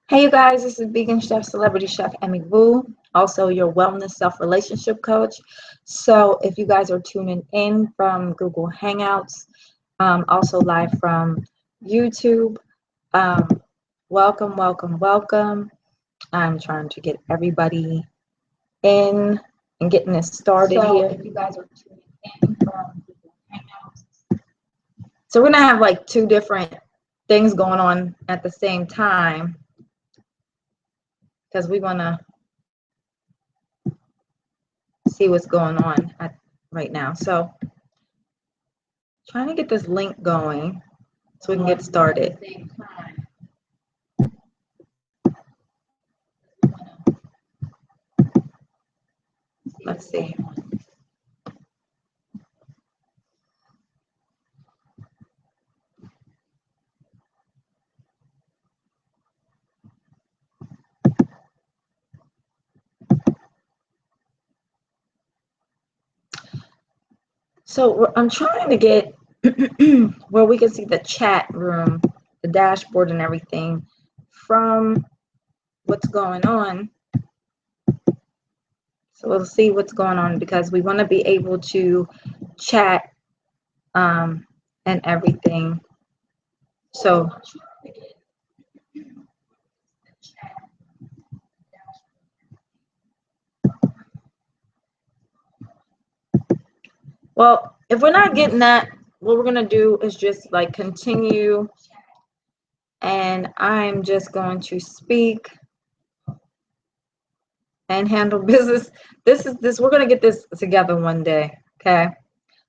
Hey you guys, this is Vegan Chef, Celebrity Chef Emmy Wu, also your wellness self-relationship coach. So if you guys are tuning in from Google Hangouts, also live from YouTube, um, welcome. I'm trying to get everybody in and getting this started here. If you guys are tuning in from Google Hangouts. So we're gonna have like two different things going on at the same time, because we want to see what's going on right now. So trying to get this link going so we can get started. Let's see. So I'm trying to get where we can see the chat room, the dashboard and everything from what's going on. So we'll see what's going on because we want to be able to chat and everything. So well, if we're not getting that, what we're going to do is just like continue, and I'm just going to speak and handle business. This we're going to get this together one day, okay?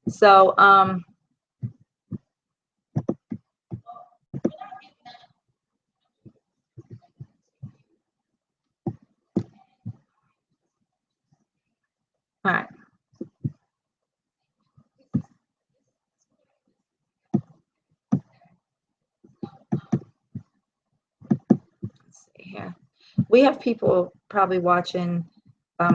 So all right. Let's see here. We have people probably watching,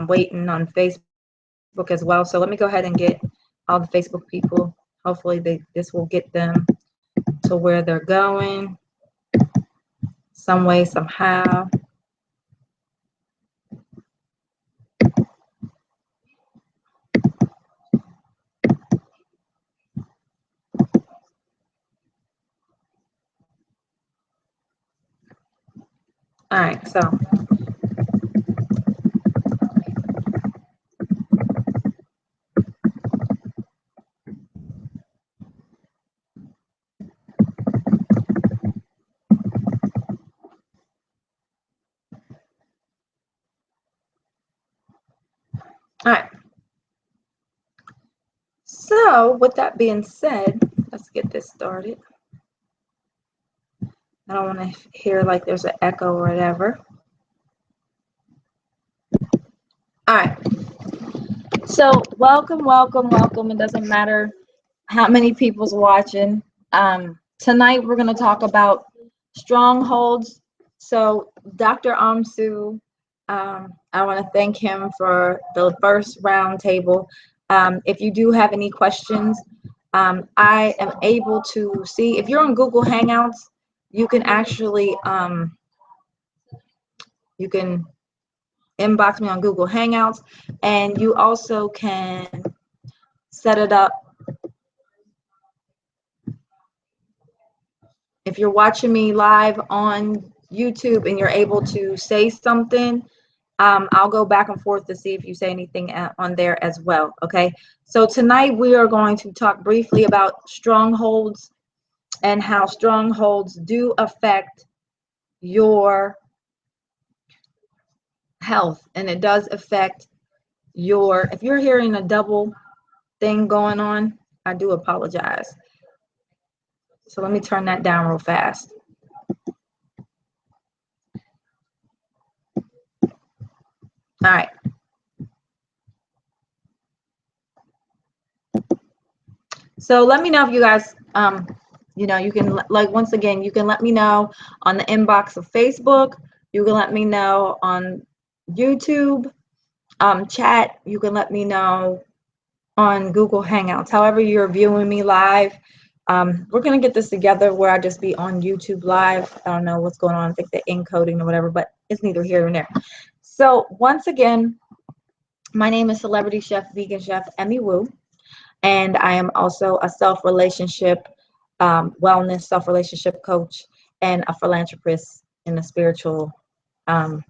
waiting on Facebook as well. So let me go ahead and get all the Facebook people. Hopefully this will get them to where they're going some way, somehow. All right, so all right. So with that being said, let's get this started. I don't want to hear like there's an echo or whatever. All right. So welcome. It doesn't matter how many people's watching. Tonight we're going to talk about strongholds. So Dr. Amsu, I want to thank him for the first roundtable. If you do have any questions, I am able to see, if you're on Google Hangouts, you can actually, you can inbox me on Google Hangouts, and you also can set it up. If you're watching me live on YouTube and you're able to say something, I'll go back and forth to see if you say anything on there as well, okay? So tonight we are going to talk briefly about strongholds and how strongholds do affect your health, and it does affect your, if you're hearing a double thing going on, I do apologize. So let me turn that down real fast. All right. So let me know if you guys, you know, you can, like, once again, you can let me know on the inbox of Facebook. You can let me know on YouTube, chat. You can let me know on Google Hangouts. However you're viewing me live, We're gonna get this together where I just be on YouTube live. I don't know what's going on. I think the encoding or whatever, but it's neither here nor there. So once again, my name is Celebrity Chef, Vegan Chef Emmy Wu, and I am also a self-relationship, wellness self-relationship coach and a philanthropist in a spiritual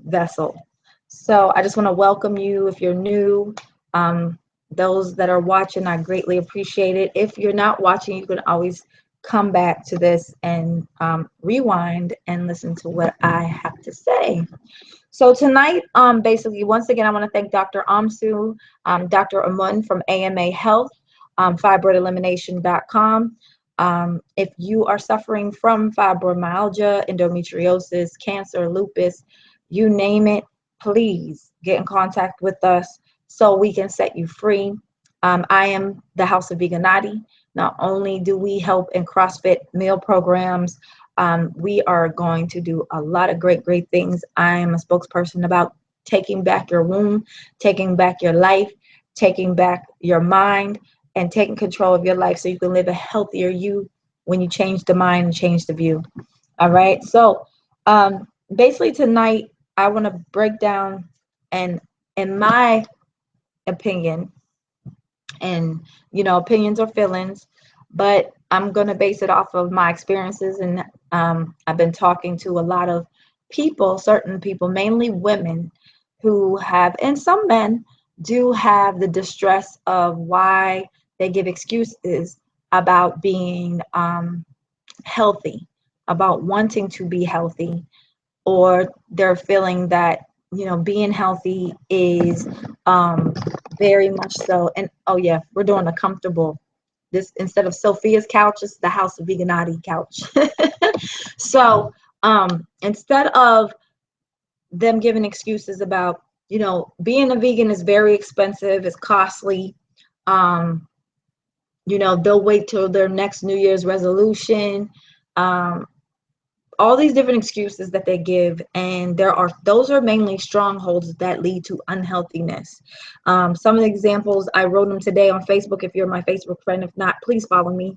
vessel. So I just want to welcome you if you're new. Those that are watching, I greatly appreciate it. If you're not watching, you can always come back to this and rewind and listen to what I have to say. So tonight, basically, once again, I want to thank Dr. Amsu, Dr. Amun from AMA Health, fibroidelimination.com. If you are suffering from fibromyalgia, endometriosis, cancer, lupus, you name it, please get in contact with us so we can set you free. I am the House of Veganati. Not only do we help in CrossFit meal programs, we are going to do a lot of great things. I am a spokesperson about taking back your womb, taking back your life, taking back your mind, and taking control of your life so you can live a healthier you when you change the mind and change the view. All right. So basically tonight, I want to break down, and in my opinion, and opinions or feelings, but I'm going to base it off of my experiences. And I've been talking to a lot of people, certain people, mainly women, who have, and some men do have, the distress of why they give excuses about being healthy, about wanting to be healthy, or they're feeling that being healthy is very much so. And oh yeah, we're doing a comfortable, this instead of Sophia's couch, it's the House of Veganati couch. So instead of them giving excuses about being a vegan is very expensive, it's costly, they'll wait till their next New Year's resolution, all these different excuses that they give, and those are mainly strongholds that lead to unhealthiness. Some of the examples, I wrote them today on Facebook. If you're my Facebook friend, if not, please follow me.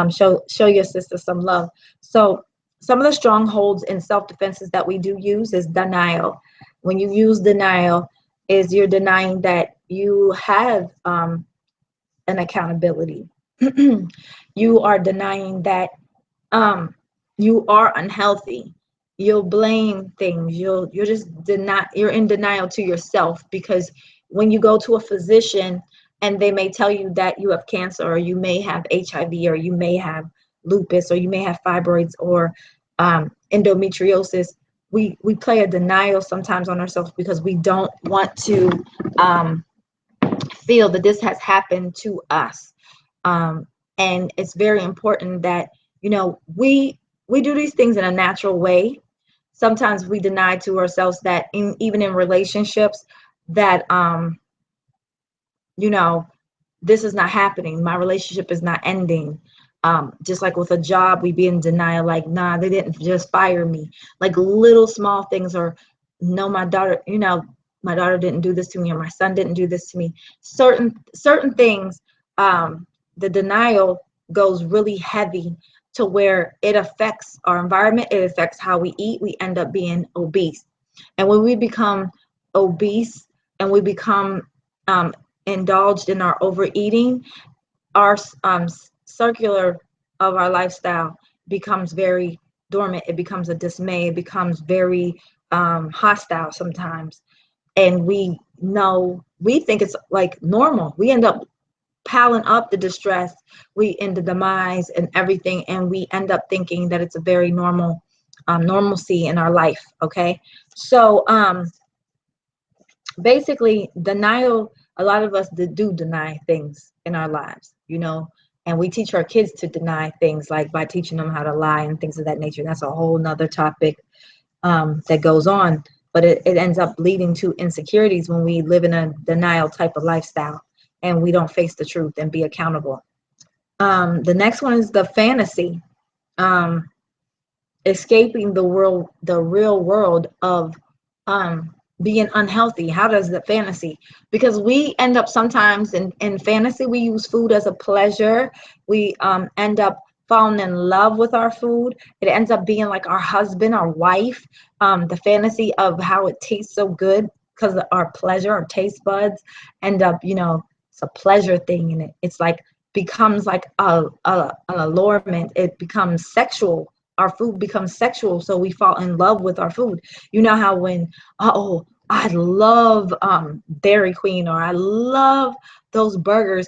Show your sister some love. So some of the strongholds and self-defenses that we do use is denial. When you use denial, is you're denying that you have an accountability. You are denying that you are unhealthy. You'll blame things. You're in denial to yourself, because when you go to a physician and they may tell you that you have cancer, or you may have HIV, or you may have lupus, or you may have fibroids, or endometriosis, we play a denial sometimes on ourselves because we don't want to feel that this has happened to us. And it's very important that we do these things in a natural way. Sometimes we deny to ourselves that even in relationships that this is not happening, my relationship is not ending. Just like with a job, we be in denial, like, nah, they didn't just fire me. Like little small things, or no, my daughter didn't do this to me, or my son didn't do this to me. Certain things, the denial goes really heavy to where it affects our environment, it affects how we eat. We end up being obese. And when we become obese and we become indulged in our overeating, our circular of our lifestyle becomes very dormant. It becomes a dismay. It becomes very hostile sometimes. And we think it's like normal. We end up piling up the distress, the demise and everything, and we end up thinking that it's a very normal normalcy in our life. Okay, so basically denial, a lot of us do deny things in our lives, and we teach our kids to deny things, like by teaching them how to lie and things of that nature. That's a whole nother topic that goes on, but it ends up leading to insecurities when we live in a denial type of lifestyle and we don't face the truth and be accountable. The next one is the fantasy, escaping the real world of being unhealthy. How does the fantasy? Because we end up sometimes in fantasy, we use food as a pleasure. We end up fallen in love with our food. It ends up being like our husband, our wife. The fantasy of how it tastes so good because our pleasure, our taste buds end up, it's a pleasure thing, and it's like becomes like an allurement. It becomes sexual. Our food becomes sexual, so we fall in love with our food. You know how when, oh, I love Dairy Queen, or I love those burgers.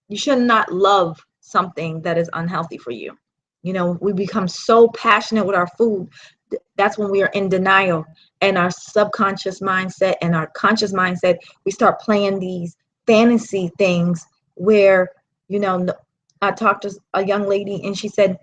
You should not love something that is unhealthy for you. We become so passionate with our food. That's when we are in denial, and our subconscious mindset and our conscious mindset, we start playing these fantasy things where, I talked to a young lady and she said,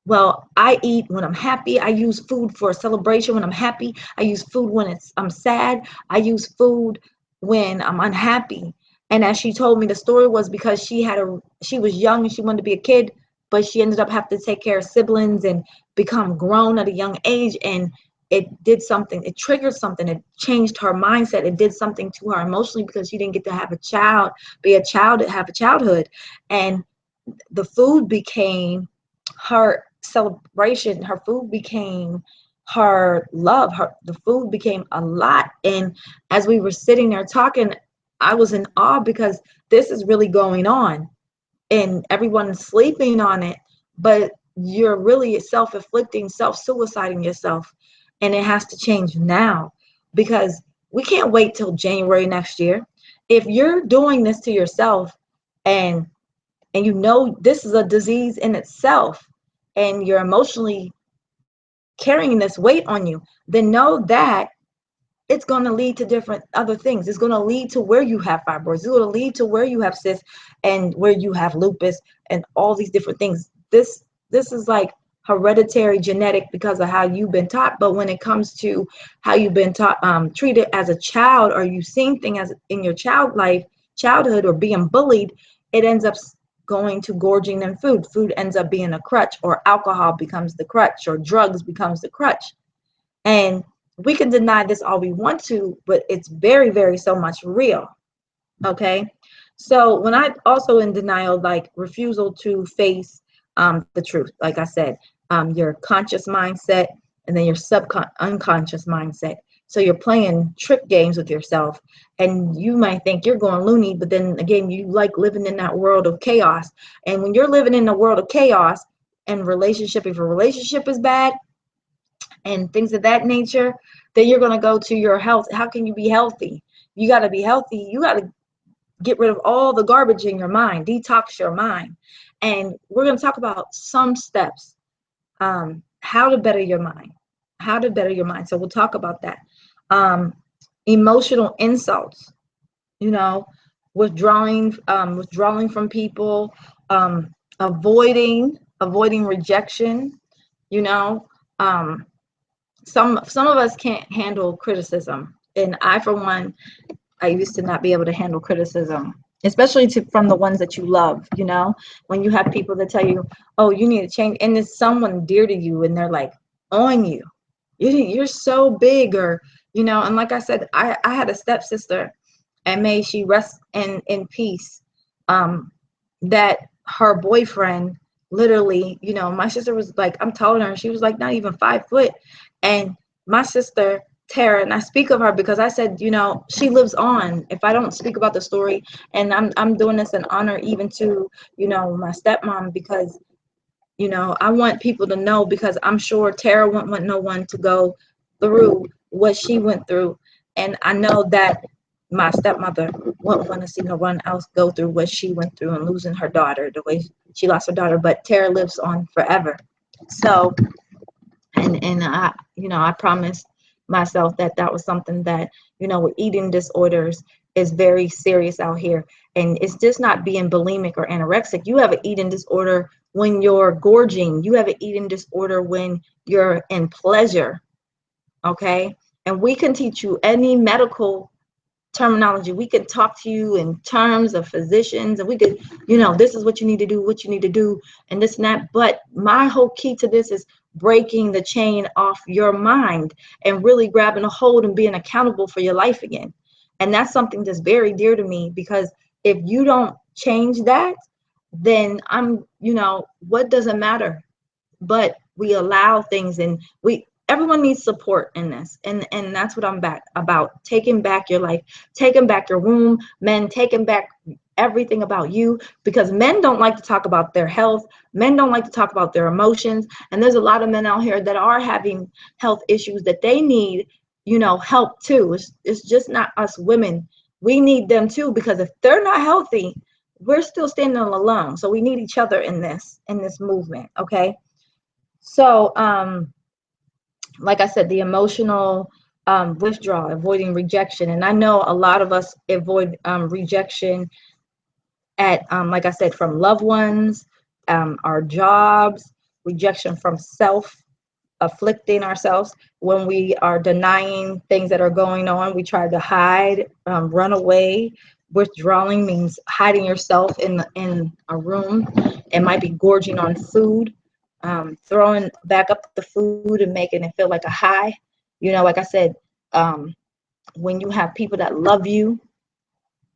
well, I eat when I'm happy. I use food for a celebration when I'm happy. I use food when I'm sad. I use food when I'm unhappy. And as she told me, the story was because she was young and she wanted to be a kid, but she ended up having to take care of siblings and become grown at a young age. And it did something. It triggered something. It changed her mindset. It did something to her emotionally because she didn't get to have a child, have a childhood. And the food became her celebration. Her food became her love. The food became a lot. And as we were sitting there talking, I was in awe because this is really going on, and everyone's sleeping on it, but you're really self-inflicting, self-suiciding yourself. And it has to change now, because we can't wait till January next year. If you're doing this to yourself, and this is a disease in itself, and you're emotionally carrying this weight on you, then know that it's going to lead to different other things. It's going to lead to where you have fibroids. It's going to lead to where you have cysts and where you have lupus and all these different things. This is like hereditary genetic because of how you've been taught. But when it comes to how you've been taught, treated as a child, or you've seen things as in your childhood, or being bullied, it ends up going to gorging in food. Food ends up being a crutch, or alcohol becomes the crutch, or drugs becomes the crutch. And we can deny this all we want to, but it's very, very so much real. Okay. So when I also in denial, like refusal to face the truth, like I said, your conscious mindset and then your unconscious mindset. So you're playing trick games with yourself, and you might think you're going loony, but then again, you like living in that world of chaos. And when you're living in the world of chaos and if a relationship is bad and things of that nature, then you're going to go to your health. How can you be healthy? You got to be healthy. You got to get rid of all the garbage in your mind, detox your mind. And we're going to talk about some steps, how to better your mind, So we'll talk about that. Emotional insults, withdrawing from people, avoiding rejection, some of us can't handle criticism. And I, for one, I used to not be able to handle criticism, especially from the ones that you love. When you have people that tell you, oh, you need to change, and it's someone dear to you, and they're like on you, you're so big, or and like I said, I had a stepsister, and may she rest in peace, that her boyfriend literally, my sister was like, I'm taller than her, she was like not even 5 foot, and my sister Tara, and I speak of her because I said, she lives on. If I don't speak about the story, and I'm doing this in honor even to, my stepmom, because, I want people to know, because I'm sure Tara wouldn't want no one to go through what she went through. And I know that my stepmother wouldn't want to see no one else go through what she went through and losing her daughter the way she lost her daughter. But Tara lives on forever. So, and I promised myself that was something that, with eating disorders is very serious out here. And it's just not being bulimic or anorexic. You have an eating disorder when you're gorging. You have an eating disorder when you're in pleasure. Okay. And we can teach you any medical terminology. We could talk to you in terms of physicians, and we could, this is what you need to do, and this and that. But my whole key to this is breaking the chain off your mind and really grabbing a hold and being accountable for your life again. And that's something that's very dear to me, because if you don't change that, then what does it matter? But we allow things, and everyone needs support in this, and that's what I'm back about. Taking back your life, taking back your womb. Men, taking back everything about you, because men don't like to talk about their health. Men don't like to talk about their emotions, and there's a lot of men out here that are having health issues that they need help too. It's just not us women. We need them too, because if they're not healthy, we're still standing alone. So we need each other in this movement. Okay. So, like I said, the emotional withdrawal, avoiding rejection. And I know a lot of us avoid rejection at, like I said, from loved ones, our jobs, rejection from self, afflicting ourselves. When we are denying things that are going on, we try to hide, run away. Withdrawing means hiding yourself in a room. It might be gorging on food, throwing back up the food and making it feel like a high. Like I said, when you have people that love you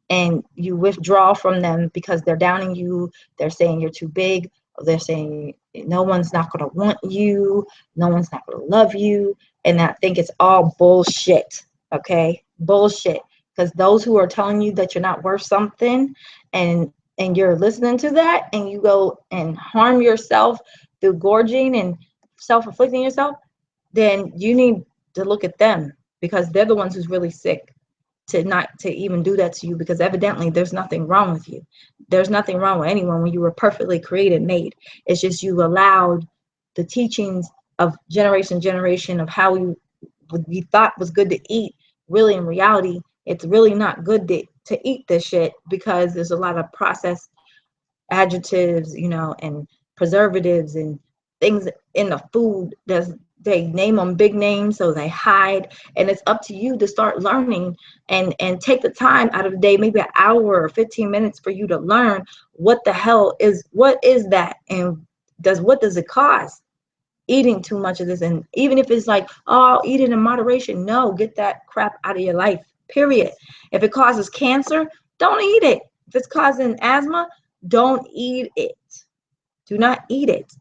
and you withdraw from them because they're downing you, they're saying you're too big, or they're saying no one's not going to want you, no one's not going to love you, and I think it's all bullshit. Okay, bullshit. Because those who are telling you that you're not worth something, and you're listening to that, and you go and harm yourself through gorging and self-afflicting yourself, then you need to look at them, because they're the ones who's really sick to not to even do that to you, because evidently there's nothing wrong with you. There's nothing wrong with anyone when you were perfectly created, made. It's just you allowed the teachings of generation of how we thought was good to eat. Really, in reality, it's really not good to eat this shit, because there's a lot of processed adjectives, and preservatives and things in the food. They name them big names, so they hide. And it's up to you to start learning and take the time out of the day, maybe an hour or 15 minutes, for you to learn what the hell what is that, and what does it cause, eating too much of this. And even if it's like, oh, I'll eat it in moderation, no, get that crap out of your life, period. If it causes cancer, don't eat it. If it's causing asthma, don't eat it. Do not eat it.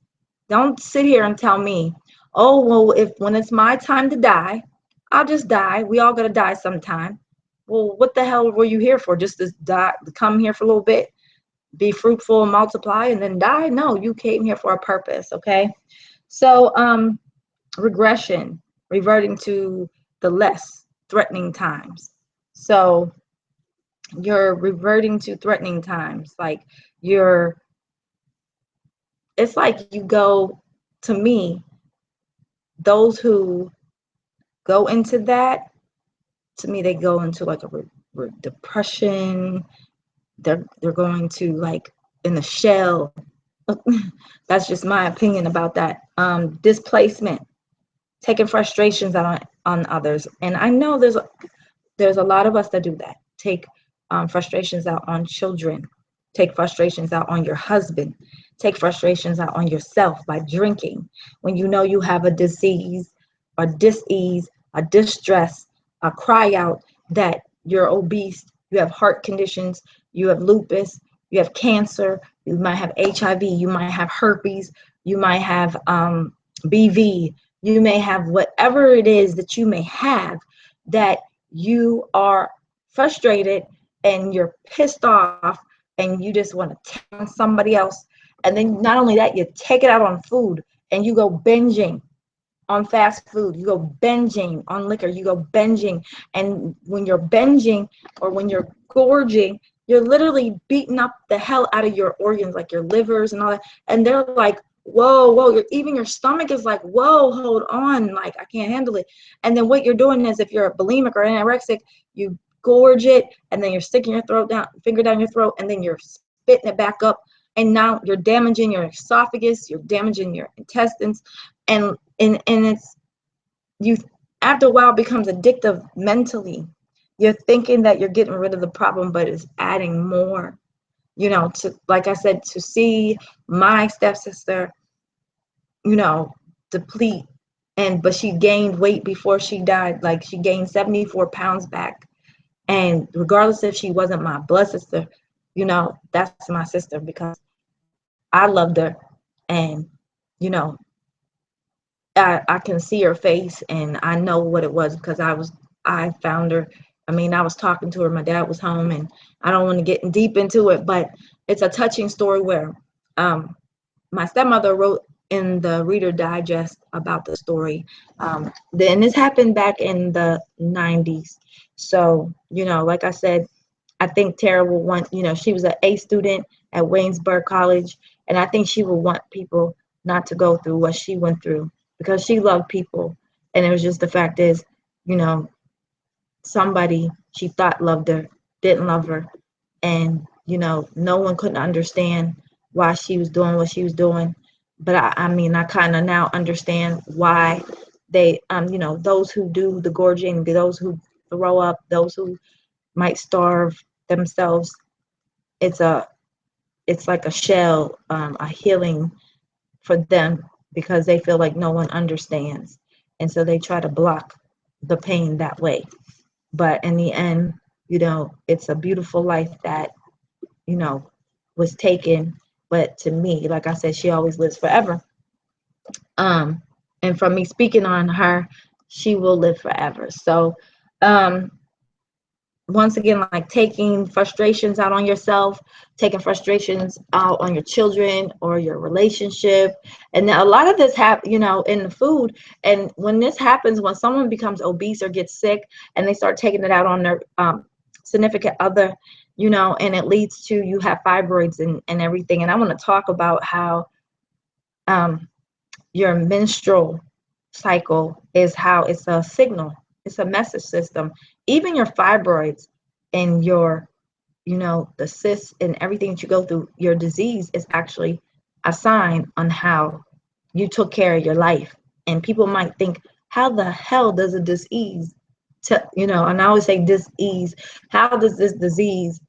Don't sit here and tell me, oh, well, when it's my time to die, I'll just die. We all gotta die sometime. Well, what the hell were you here for? Just to die, come here for a little bit, be fruitful and multiply, and then die? No, you came here for a purpose. Okay. So regression, reverting to the less threatening times. So you're reverting to threatening times, like it's like you go, to me, those who go into that, to me, they go into like a depression. They're going to, like, in the shell. That's just my opinion about that. Displacement, taking frustrations out on others. And I know there's a lot of us that do that. Take frustrations out on children. Take frustrations out on your husband. Take frustrations out on yourself by drinking. When you know you have a disease, a dis-ease, a distress, a cry out that you're obese, you have heart conditions, you have lupus, you have cancer, you might have HIV, you might have herpes, you might have BV, you may have whatever it is that you may have, that you are frustrated and you're pissed off and you just want to tell somebody else. And then not only that, you take it out on food, and you go binging on fast food, you go binging on liquor, you go binging. And when you're binging, or when you're gorging, you're literally beating up the hell out of your organs, like your livers and all that. And they're like, whoa, even your stomach is like, whoa, hold on, like, I can't handle it. And then what you're doing is, if you're a bulimic or anorexic, you gorge it, and then you're sticking your finger down your throat, and then you're spitting it back up. And now you're damaging your esophagus, you're damaging your intestines, and it's, you, after a while, becomes addictive mentally. You're thinking that you're getting rid of the problem, but it's adding more. To, like I said, to see my stepsister, deplete, but she gained weight before she died. Like, she gained 74 pounds back. And regardless if she wasn't my blood sister, that's my sister, because I loved her, and you know, I can see her face, and I know what it was because I found her. I mean, I was talking to her. My dad was home, and I don't want to get deep into it, but it's a touching story where um, my stepmother wrote in the Reader Digest about the story. Then this happened back in the 90s. So, like I said, I think Tara will want, she was an A student at Waynesburg College, and I think she will want people not to go through what she went through because she loved people. And it was just the fact is, you know, somebody she thought loved her didn't love her. And, no one couldn't understand why she was doing what she was doing. But I mean, I kind of now understand why they, those who do the gorging, those who throw up, those who might starve themselves. It's a, it's like a shell, a healing for them because they feel like no one understands, and so they try to block the pain that way. But in the end, it's a beautiful life that you know was taken. But to me, like I said, she always lives forever. Um, and from me speaking on her, she will live forever. So, um, once again, like taking frustrations out on yourself, taking frustrations out on your children or your relationship. And a lot of this in the food. And when this happens, when someone becomes obese or gets sick and they start taking it out on their significant other, and it leads to you have fibroids and everything. And I want to talk about how um, your menstrual cycle is how it's a signal, it's a message system. Even your fibroids and your, the cysts and everything that you go through, your disease is actually a sign on how you took care of your life. And people might think, how the hell does a disease, and I always say disease, how does this disease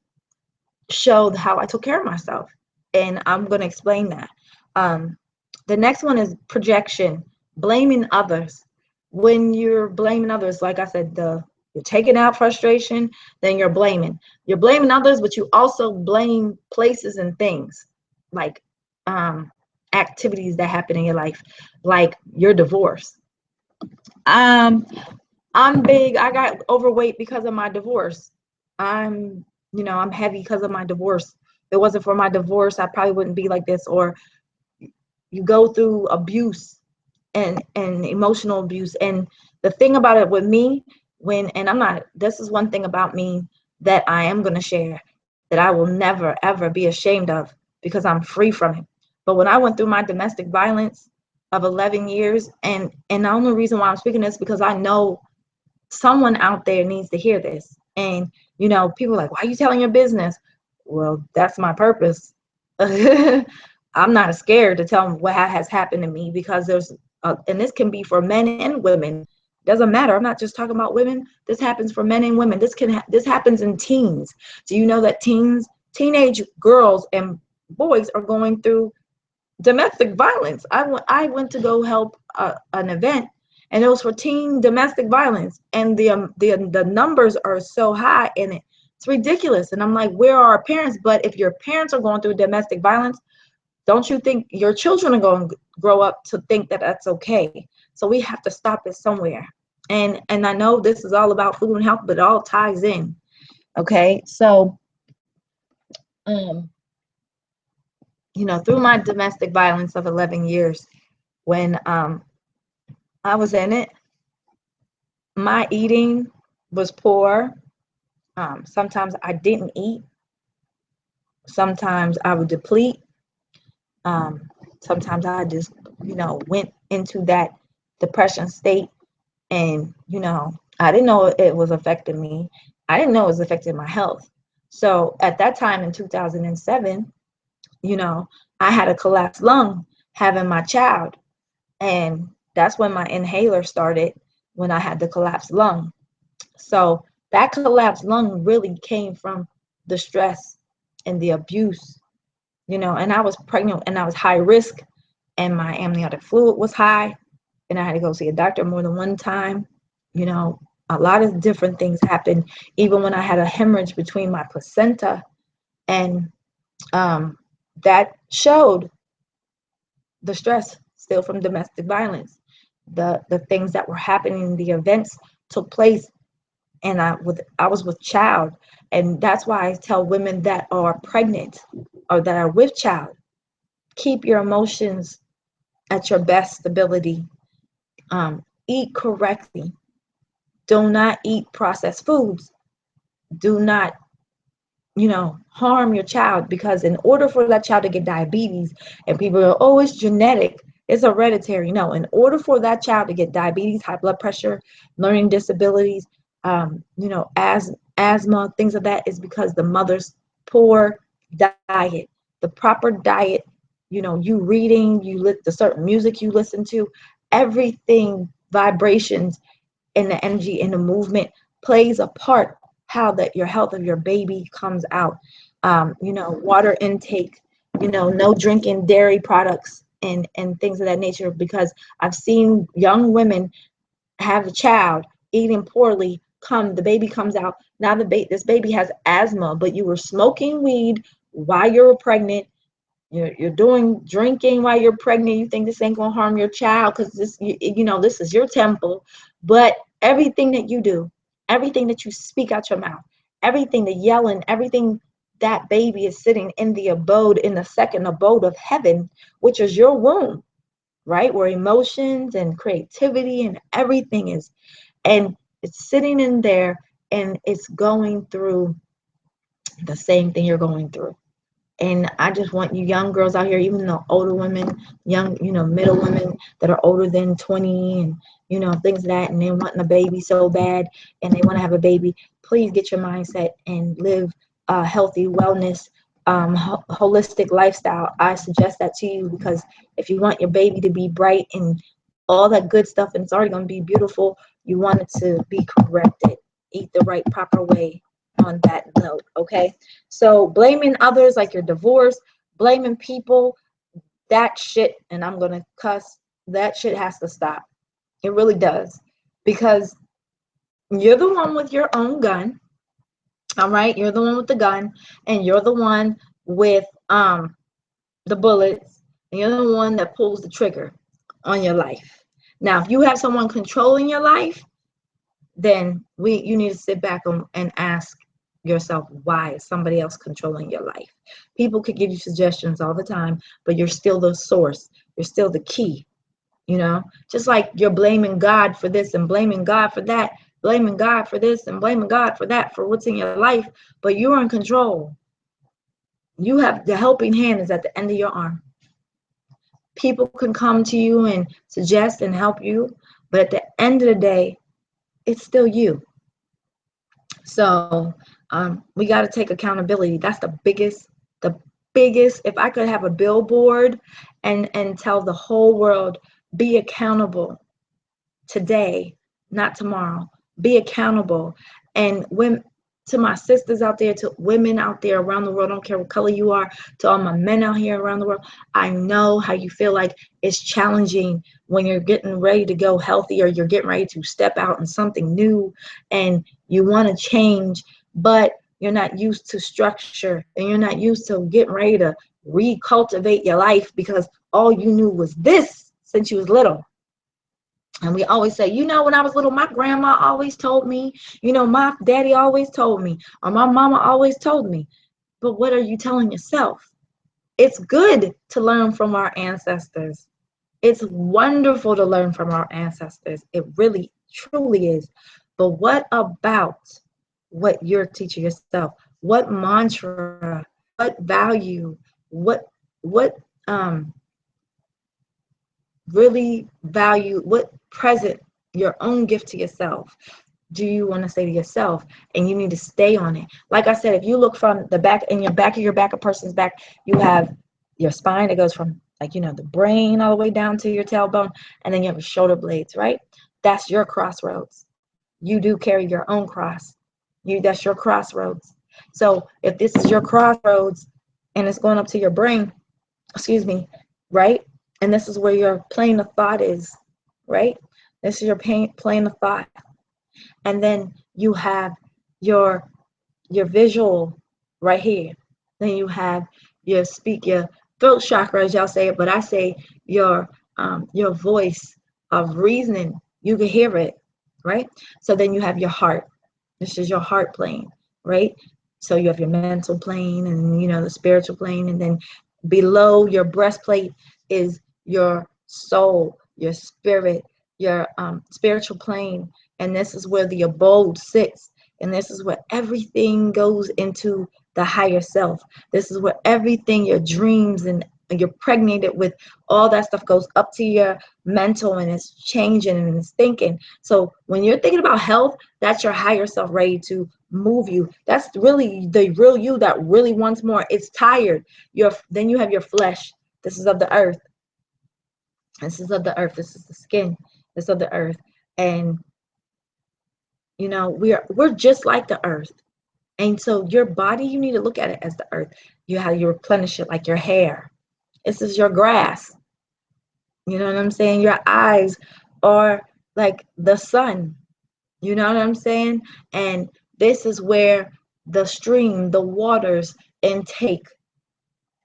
show how I took care of myself? And I'm going to explain that. Um, the next one is projection, blaming others. When you're blaming others, like I said, you're taking out frustration, then you're blaming. You're blaming others, but you also blame places and things, like activities that happen in your life, like your divorce. Um, I'm big. I got overweight because of my divorce. I'm heavy because of my divorce. If it wasn't for my divorce, I probably wouldn't be like this. Or you go through abuse and emotional abuse. And the thing about it with me, this is one thing about me that I am going to share that I will never, ever be ashamed of because I'm free from it. But when I went through my domestic violence of 11 years, and the only reason why I'm speaking this because I know someone out there needs to hear this. And, people are like, why are you telling your business? Well, that's my purpose. I'm not scared to tell them what has happened to me because and this can be for men and women. Doesn't matter. I'm not just talking about women. This happens for men and women. This happens in teens. Do you know that teenage girls and boys are going through domestic violence? I went to go help an event, and it was for teen domestic violence, and the numbers are so high, and it's ridiculous. And I'm like, where are our parents? But if your parents are going through domestic violence, don't you think your children are going to grow up to think that that's okay? So we have to stop it somewhere. And I know this is all about food and health, but it all ties in. Okay, so um, through my domestic violence of 11 years, when I was in it, my eating was poor. Sometimes I didn't eat. Sometimes I would deplete. Um, Sometimes I just, went into that depression state, and, I didn't know it was affecting me. I didn't know it was affecting my health. So at that time in 2007, I had a collapsed lung having my child. And that's when my inhaler started, when I had the collapsed lung. So that collapsed lung really came from the stress and the abuse, and I was pregnant and I was high risk, and my amniotic fluid was high, and I had to go see a doctor more than one time. You know, a lot of different things happened, even when I had a hemorrhage between my placenta and that showed the stress still from domestic violence, the things that were happening, the events took place, and I was with child. And that's why I tell women that are pregnant or that are with child, keep your emotions at your best ability. Eat correctly. Do not eat processed foods. Do not, harm your child, because in order for that child to get diabetes, and people go, oh, it's genetic, it's hereditary. No, in order for that child to get diabetes, high blood pressure, learning disabilities, asthma, things of that, is because the mother's poor diet, the proper diet, you reading, the certain music you listen to, everything, vibrations, and the energy and the movement plays a part how that your health of your baby comes out. Water intake, no drinking dairy products and things of that nature, because I've seen young women have a child eating poorly, the baby comes out, now this baby has asthma, but you were smoking weed while you were pregnant. You're doing drinking while you're pregnant. You think this ain't gonna harm your child because this is your temple. But everything that you do, everything that you speak out your mouth, everything, the yelling, everything, that baby is sitting in the second abode of heaven, which is your womb, right? Where emotions and creativity and everything is, and it's sitting in there, and it's going through the same thing you're going through. And I just want you young girls out here, even the older women, young, middle women that are older than 20 and, things of that, and they're wanting a baby so bad and they want to have a baby, please get your mindset and live a healthy wellness, holistic lifestyle. I suggest that to you, because if you want your baby to be bright and all that good stuff, and it's already going to be beautiful, you want it to be corrected. Eat the right, proper way on that note, okay? So blaming others, like your divorce, blaming people, that shit, and I'm gonna cuss, that shit has to stop. It really does. Because you're the one with your own gun, all right? You're the one with the gun, and you're the one with the bullets, and you're the one that pulls the trigger on your life. Now, if you have someone controlling your life, then you need to sit back and ask yourself, why is somebody else controlling your life? People could give you suggestions all the time, but you're still the source. You're still the key, just like you're blaming God for this and blaming God for that, blaming God for this and blaming God for that, for what's in your life, but you're in control. You have the helping hand is at the end of your arm. People can come to you and suggest and help you, but at the end of the day, it's still you. So we got to take accountability. That's the biggest. If I could have a billboard and tell the whole world, be accountable today, not tomorrow. Be accountable. And when, to my sisters out there, to women out there around the world, I don't care what color you are, to all my men out here around the world, I know how you feel like it's challenging when you're getting ready to go healthy, or you're getting ready to step out in something new and you want to change, but you're not used to structure and you're not used to getting ready to recultivate your life, because all you knew was this since you was little. And we always say, when I was little, my grandma always told me, my daddy always told me, or my mama always told me. But what are you telling yourself? It's good to learn from our ancestors. It's wonderful to learn from our ancestors. It really, truly is. But what about what you're teaching yourself? What mantra, what value, what really value, what present, your own gift to yourself do you want to say to yourself? And you need to stay on it. Like I said, if you look from the back, in your back of your back, a person's back, you have your spine that goes from the brain all the way down to your tailbone, and then you have your shoulder blades, right? That's your crossroads. You do carry your own cross. That's your crossroads. So if this is your crossroads and it's going up to your brain, excuse me, right? And this is where your plane of thought is, right? This is your plane of thought. And then you have your visual right here. Then you have your speak, your throat chakra, as y'all say it, but I say your voice of reasoning. You can hear it, right? So then you have your heart. This is your heart plane, right? So you have your mental plane and the spiritual plane, and then below your breastplate is your soul, your spirit, your spiritual plane, and this is where the abode sits, and this is where everything goes into the higher self. This is where everything, your dreams and you're pregnated with, all that stuff goes up to your mental, and it's changing and it's thinking. So when you're thinking about health, that's your higher self ready to move you. That's really the real you that really wants more. It's tired. Then you have your flesh. This is of the earth. This is of the earth. This is the skin. This is of the earth. And we're just like the earth. And so your body, you need to look at it as the earth. You replenish it like your hair. This is your grass. You know what I'm saying? Your eyes are like the sun. You know what I'm saying? And this is where the stream, the waters intake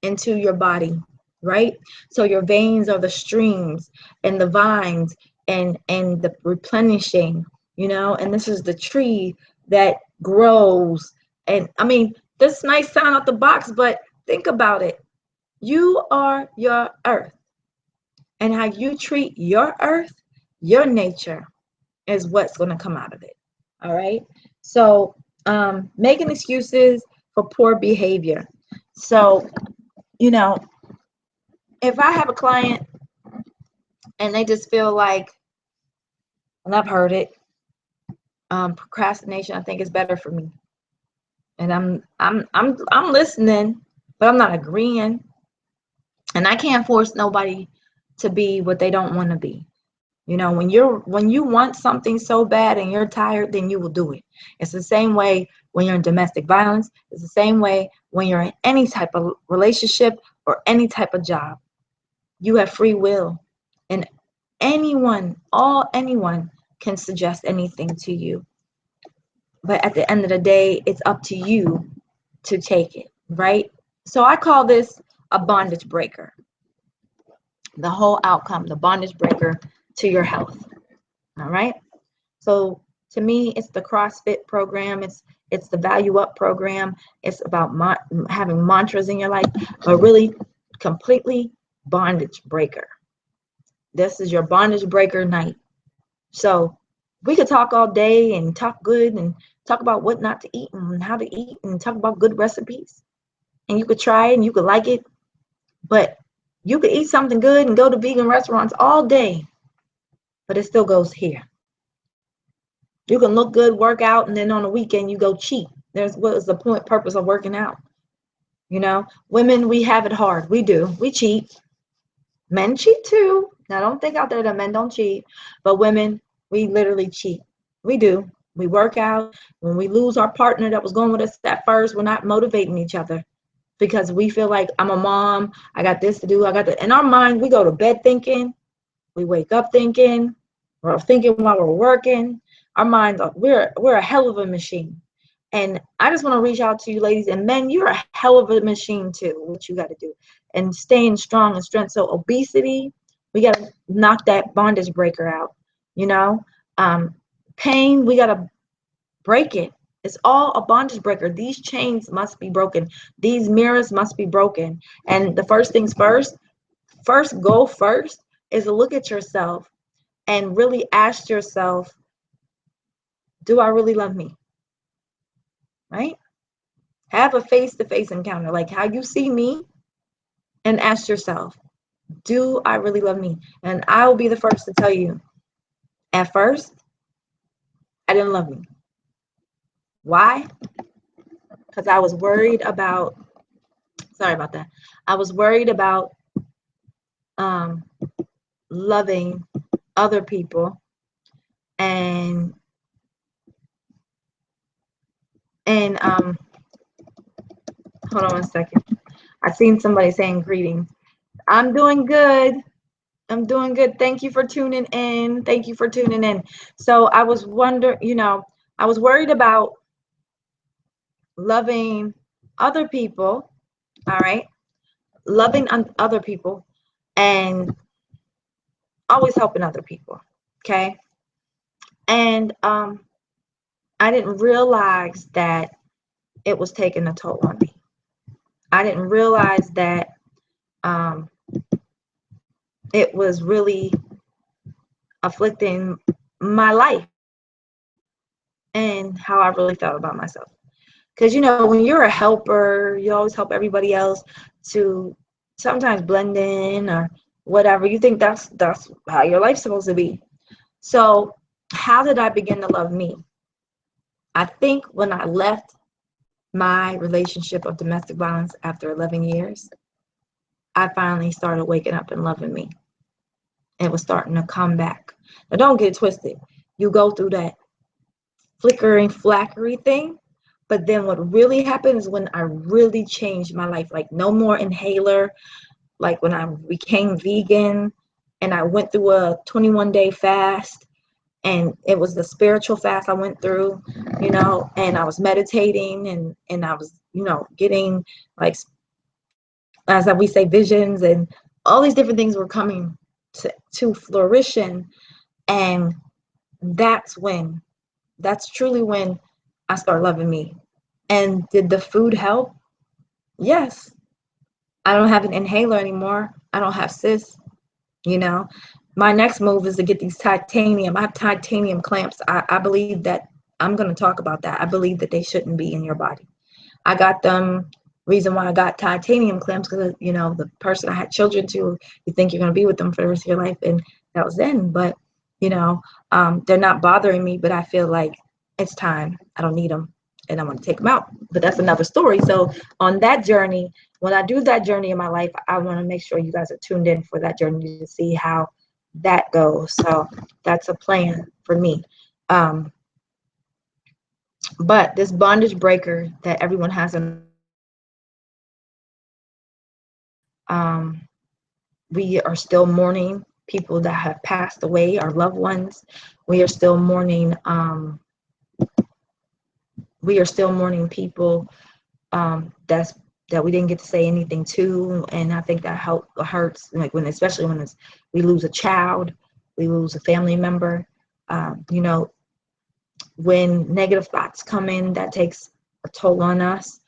into your body, right? So your veins are the streams and the vines and the replenishing, and this is the tree that grows. And I mean, this might sound out the box, but think about it. You are your earth, and how you treat your earth, your nature, is what's going to come out of it. All right. So making excuses for poor behavior. So, if I have a client and they just feel like, and I've heard it, procrastination, I think is better for me. And I'm listening, but I'm not agreeing. And I can't force nobody to be what they don't want to be. When you want something so bad and you're tired, then you will do it. It's the same way when you're in domestic violence. It's the same way when you're in any type of relationship or any type of job. You have free will, and anyone can suggest anything to you. But at the end of the day, it's up to you to take it, right? So I call this a bondage breaker. The whole outcome, the bondage breaker to your health. All right. So to me, it's the CrossFit program. It's the Value Up program. It's about having mantras in your life, but really completely bondage breaker. This is your bondage breaker night. So we could talk all day and talk good and talk about what not to eat and how to eat and talk about good recipes. And you could try it and you could like it, but you could eat something good and go to vegan restaurants all day, but it still goes here. You can look good, work out, and then on the weekend you go cheat. What is the purpose of working out? Women, we have it hard. We do. We cheat. Men cheat too. Now, don't think out there that men don't cheat, but women, we literally cheat. We do. We work out. When we lose our partner that was going with us at first, we're not motivating each other because we feel like, I'm a mom, I got this to do, I got that. In our mind, we go to bed thinking, we wake up thinking, we're thinking while we're working. Our minds are, we're a hell of a machine. And I just want to reach out to you ladies, and men, you're a hell of a machine too, what you got to do. And staying strong and strength. So obesity, we got to knock that bondage breaker out. Pain, we got to break it. It's all a bondage breaker. These chains must be broken. These mirrors must be broken. And the first things first goal first is to look at yourself and really ask yourself, do I really love me? Right? Have a face-to-face encounter, like how you see me, and ask yourself, do I really love me? And I will be the first to tell you, at first, I didn't love me. Why? Because I was worried about, sorry about that. I was worried about loving other people and hold on 1 second. I seen somebody saying greetings. I'm doing good. I'm doing good. Thank you for tuning in. Thank you for tuning in. So I was I was worried about loving other people. All right. loving other people and always helping other people. Okay. And I didn't realize that it was taking a toll on me. I didn't realize that um, it was really afflicting my life and how I really felt about myself. Because, you know, when you're a helper, you always help everybody else to sometimes blend in or whatever. You think that's how your life's supposed to be. So how did I begin to love me? I think when I left my relationship of domestic violence after 11 years, I finally started waking up and loving me. It was starting to come back. Now, don't get twisted. You go through that flickering, flackery thing, but then what really happened is when I really changed my life, like no more inhaler, like when I became vegan and I went through a 21-day fast, and it was the spiritual fast I went through, you know, and I was meditating and I was, you know, getting like, as we say, visions, and all these different things were coming to fruition. And that's truly when I started loving me. And did the food help? Yes. I don't have an inhaler anymore. I don't have cysts, you know. My next move is to get these titanium. I have titanium clamps. I believe that I'm going to talk about that. I believe that they shouldn't be in your body. I got them. Reason why I got titanium clamps, because, you know, the person I had children to, you think you're going to be with them for the rest of your life, and that was then. But, you know, they're not bothering me, but I feel like it's time. I don't need them, and I'm going to take them out. But that's another story. So on that journey, when I do that journey in my life, I want to make sure you guys are tuned in for that journey to see how that goes. So that's a plan for me. But this bondage breaker that everyone has in we are still mourning people that have passed away, our loved ones. We are still mourning. We are still mourning people that we didn't get to say anything to, and I think that hurts. Like especially when we lose a child, we lose a family member. You know, when negative thoughts come in, that takes a toll on us.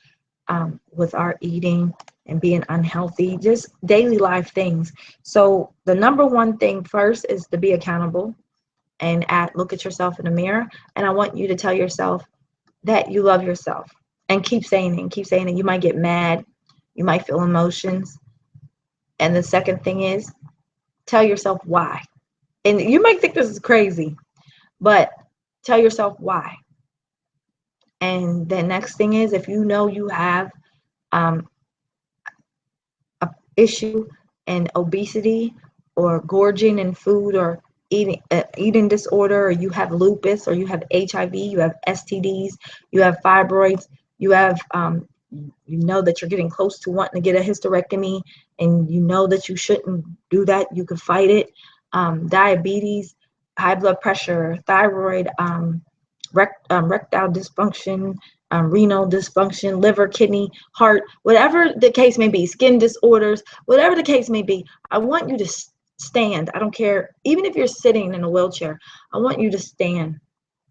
With our eating and being unhealthy, just daily life things. So the number one thing first is to be accountable and look at yourself in the mirror. And I want you to tell yourself that you love yourself, and keep saying it and keep saying it. You might get mad, you might feel emotions. And the second thing is tell yourself why. And you might think this is crazy, but tell yourself why. And the next thing is, if you know you have a issue and obesity or gorging in food or eating disorder, or you have lupus, or you have HIV, you have STDs, you have fibroids, you have you know that you're getting close to wanting to get a hysterectomy, and you know that you shouldn't do that, you can fight it. Diabetes, high blood pressure, thyroid, rectal dysfunction, renal dysfunction, liver, kidney, heart, whatever the case may be, skin disorders, whatever the case may be, I want you to stand. I don't care, even if you're sitting in a wheelchair, I want you to stand,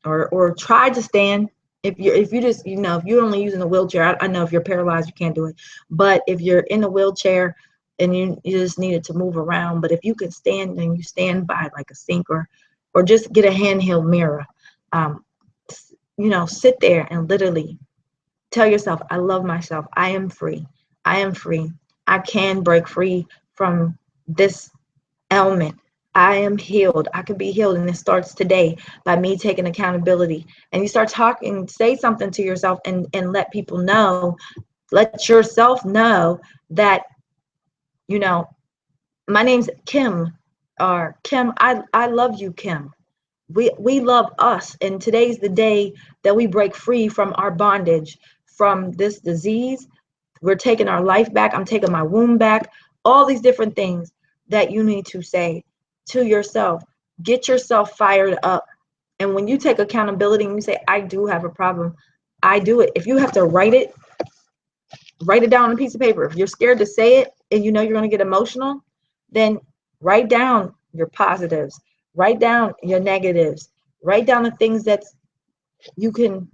or try to stand. If you just, you know, if you're only using a wheelchair, I know if you're paralyzed, you can't do it. But if you're in a wheelchair and you just needed to move around, but if you can stand, and you stand by like a sink, or just get a handheld mirror, you know, sit there and literally tell yourself, I love myself. I am free. I am free. I can break free from this ailment. I am healed. I can be healed. And it starts today by me taking accountability. And you start talking, say something to yourself, and let people know, let yourself know that, you know, my name's Kim, or Kim, I love you, Kim. We love us, and today's the day that we break free from our bondage, from this disease. We're taking our life back. I'm taking my womb back. All these different things that you need to say to yourself. Get yourself fired up. And when you take accountability and you say, I do have a problem, I do it. If you have to write it down on a piece of paper. If you're scared to say it, and you know you're going to get emotional, then write down your positives, write down your negatives, write down the things that you can,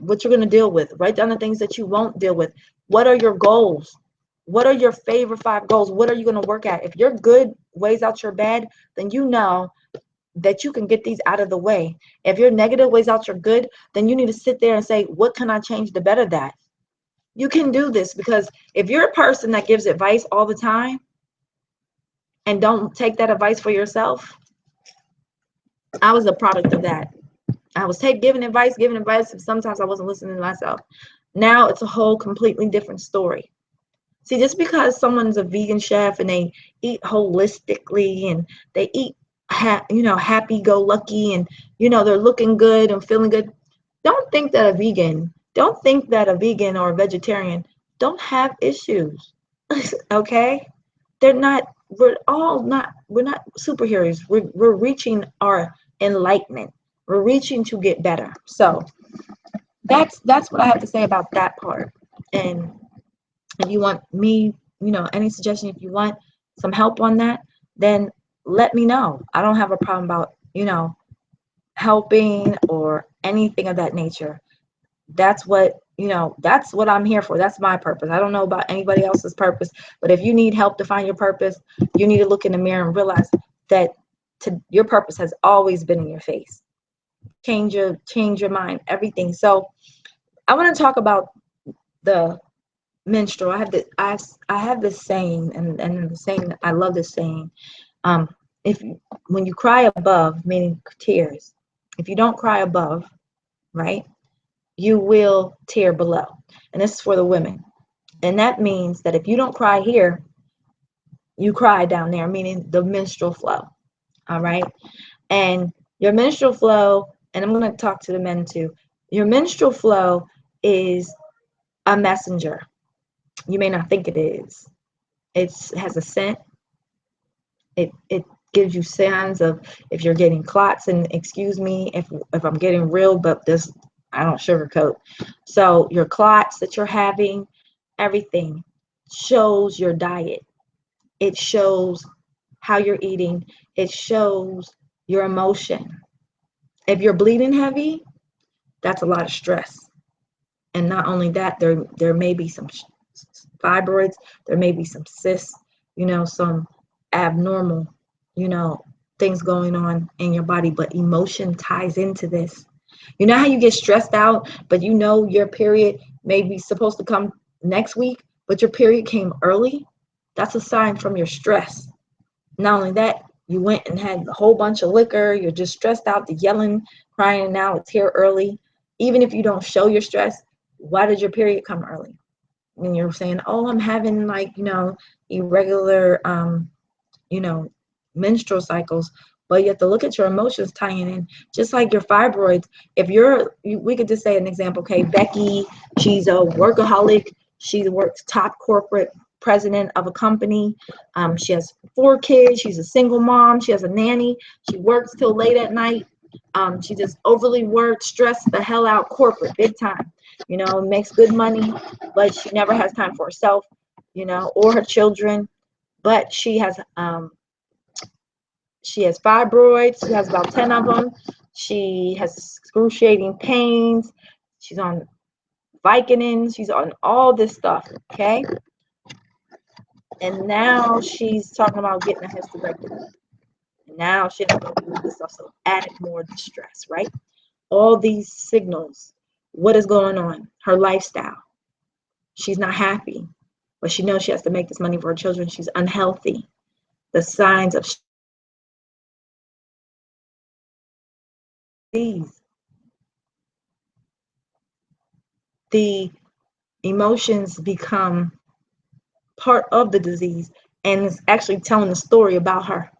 what you're going to deal with, write down the things that you won't deal with. What are your goals? What are your favorite 5 goals? What are you going to work at? If your good weighs out your bad, then you know that you can get these out of the way. If your negative weighs out your good, then you need to sit there and say, what can I change to better that? You can do this, because if you're a person that gives advice all the time and don't take that advice for yourself, I was a product of that. I was giving advice, and sometimes I wasn't listening to myself. Now it's a whole completely different story. See, just because someone's a vegan chef and they eat holistically and they eat, happy-go-lucky, and they're looking good and feeling good, don't think that a vegan or a vegetarian don't have issues. Okay, they're not. We're not superheroes. We're reaching our enlightenment. We're reaching to get better. So that's what I have to say about that part. And if you want me, any suggestion, if you want some help on that, then let me know. I don't have a problem about, helping or anything of that nature. That's what, that's what I'm here for. That's my purpose. I don't know about anybody else's purpose, but if you need help to find your purpose, you need to look in the mirror and realize that your purpose has always been in your face. Change your mind, everything. So I want to talk about the menstrual. I have this saying, and the saying, I love this saying. If when you cry above, meaning tears, if you don't cry above, right, you will tear below. And this is for the women. And that means that if you don't cry here, you cry down there, meaning the menstrual flow. All right. And your menstrual flow, and I'm going to talk to the men too. Your menstrual flow is a messenger. You may not think it is. It has a scent. It gives you signs of if you're getting clots, and excuse me if I'm getting real, but this, I don't sugarcoat. So your clots that you're having, everything shows your diet. It shows how you're eating. It shows your emotion. If you're bleeding heavy, that's a lot of stress. And not only that, there may be some fibroids, there may be some cysts, some abnormal, things going on in your body, but emotion ties into this. You know how you get stressed out, but your period may be supposed to come next week, but your period came early? That's a sign from your stress. Not only that, you went and had a whole bunch of liquor, you're just stressed out, the yelling, crying, now it's here early. Even if you don't show your stress, why did your period come early? And you're saying, oh, I'm having irregular, menstrual cycles, but you have to look at your emotions tying in, just like your fibroids. If we could just say an example, okay, Becky, she's a workaholic, she works top corporate president of a company, she has 4 kids, she's a single mom, she has a nanny, she works till late at night, she just overly worked, stressed the hell out, corporate, big time, makes good money, but she never has time for herself, or her children. But she has fibroids. She has about 10 of them. She has excruciating pains. She's on Vicodin. She's on all this stuff, okay? And now she's talking about getting a hysterectomy. Now she doesn't want to do this stuff, so added more distress, right? All these signals. What is going on? Her lifestyle. She's not happy, but she knows she has to make this money for her children. She's unhealthy. The signs of disease. The emotions become part of the disease, and it's actually telling the story about her.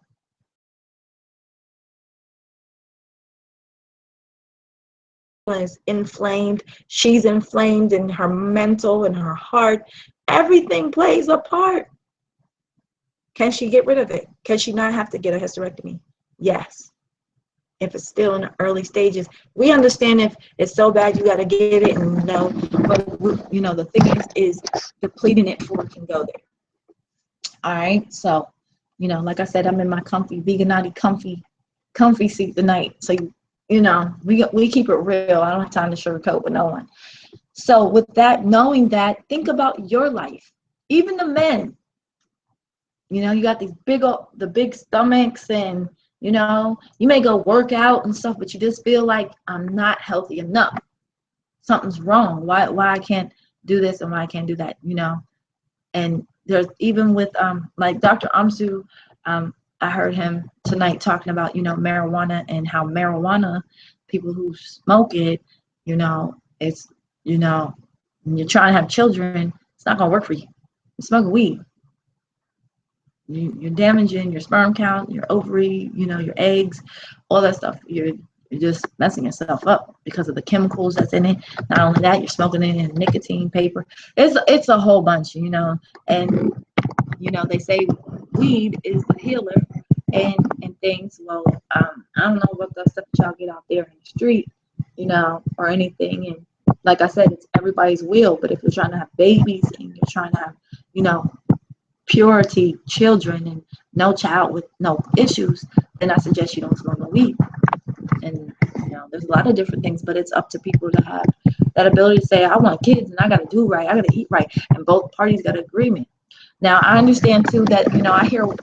Is inflamed. She's inflamed in her mental and her heart. Everything plays a part. Can she get rid of it? Can she not have to get a hysterectomy? Yes. If it's still in the early stages, we understand if it's so bad you got to get it, and but the thing is depleting it before it can go there. All right. So, like I said, I'm in my comfy veganati comfy seat tonight. So, we keep it real. I don't have time to sugarcoat with no one. So with that, knowing that, think about your life. Even the men, you got these the big stomachs, and you may go work out and stuff, but you just feel like I'm not healthy enough. Something's wrong. Why I can't do this and why I can't do that, And there's even with like Dr. Amsu, I heard him tonight talking about, marijuana, and how marijuana, people who smoke it, it's, when you're trying to have children, it's not gonna work for you. You're smoking weed. You're damaging your sperm count, your ovary, your eggs, all that stuff. You're just messing yourself up because of the chemicals that's in it. Not only that, you're smoking it in nicotine, paper. It's a whole bunch, and they say weed is the healer and things. Well, I don't know what the stuff that y'all get out there in the street, or anything. And like I said, it's everybody's will. But if you're trying to have babies and you're trying to have, purity children and no child with no issues, then I suggest you don't smoke no weed. And there's a lot of different things, but it's up to people to have that ability to say, I want kids and I got to do right, I got to eat right, and both parties got agreement. Now I understand too that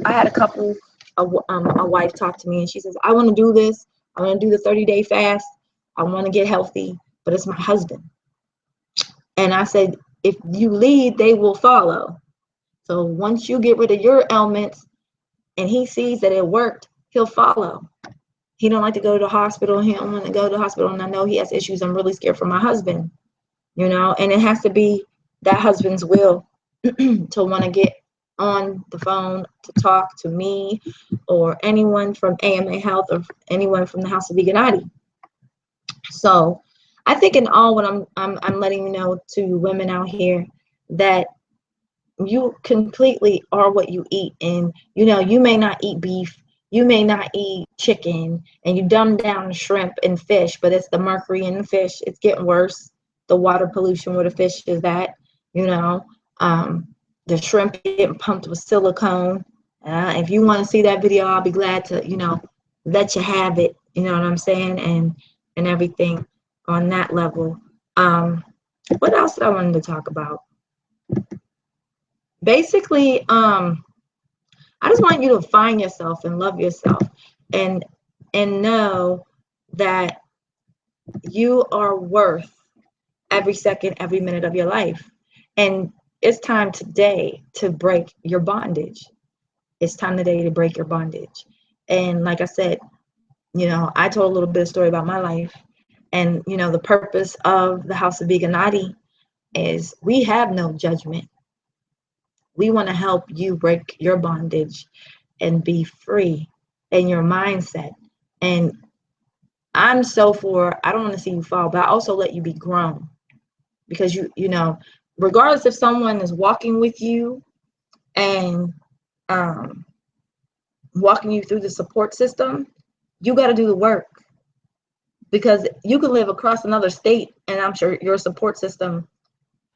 I had a couple, a wife talk to me and she says, I want to do this, I want to do the 30-day fast, I want to get healthy, but it's my husband. And I said, if you lead, they will follow. So once you get rid of your ailments and he sees that it worked, he'll follow. He don't like to go to the hospital. He don't want to go to the hospital. And I know he has issues. I'm really scared for my husband, and it has to be that husband's will to want to get on the phone to talk to me or anyone from AMA Health or anyone from the House of Veganati. So I think in all, what I'm letting you know to women out here, that you completely are what you eat. And you may not eat beef, you may not eat chicken, and you dumb down shrimp and fish, but it's the mercury in the fish. It's getting worse. The water pollution where the fish is at, the shrimp getting pumped with silicone. If you want to see that video, I'll be glad to let you have it. You know what I'm saying? And everything on that level. What else did I wanted to talk about? Basically, I just want you to find yourself and love yourself, and know that you are worth every second, every minute of your life. And it's time today to break your bondage. It's time today to break your bondage. And like I said, I told a little bit of story about my life, and the purpose of the House of Veganati is we have no judgment. We want to help you break your bondage and be free in your mindset. And I'm so for, I don't want to see you fall, but I also let you be grown. Because regardless if someone is walking with you and walking you through the support system, you got to do the work. Because you can live across another state, and I'm sure your support system,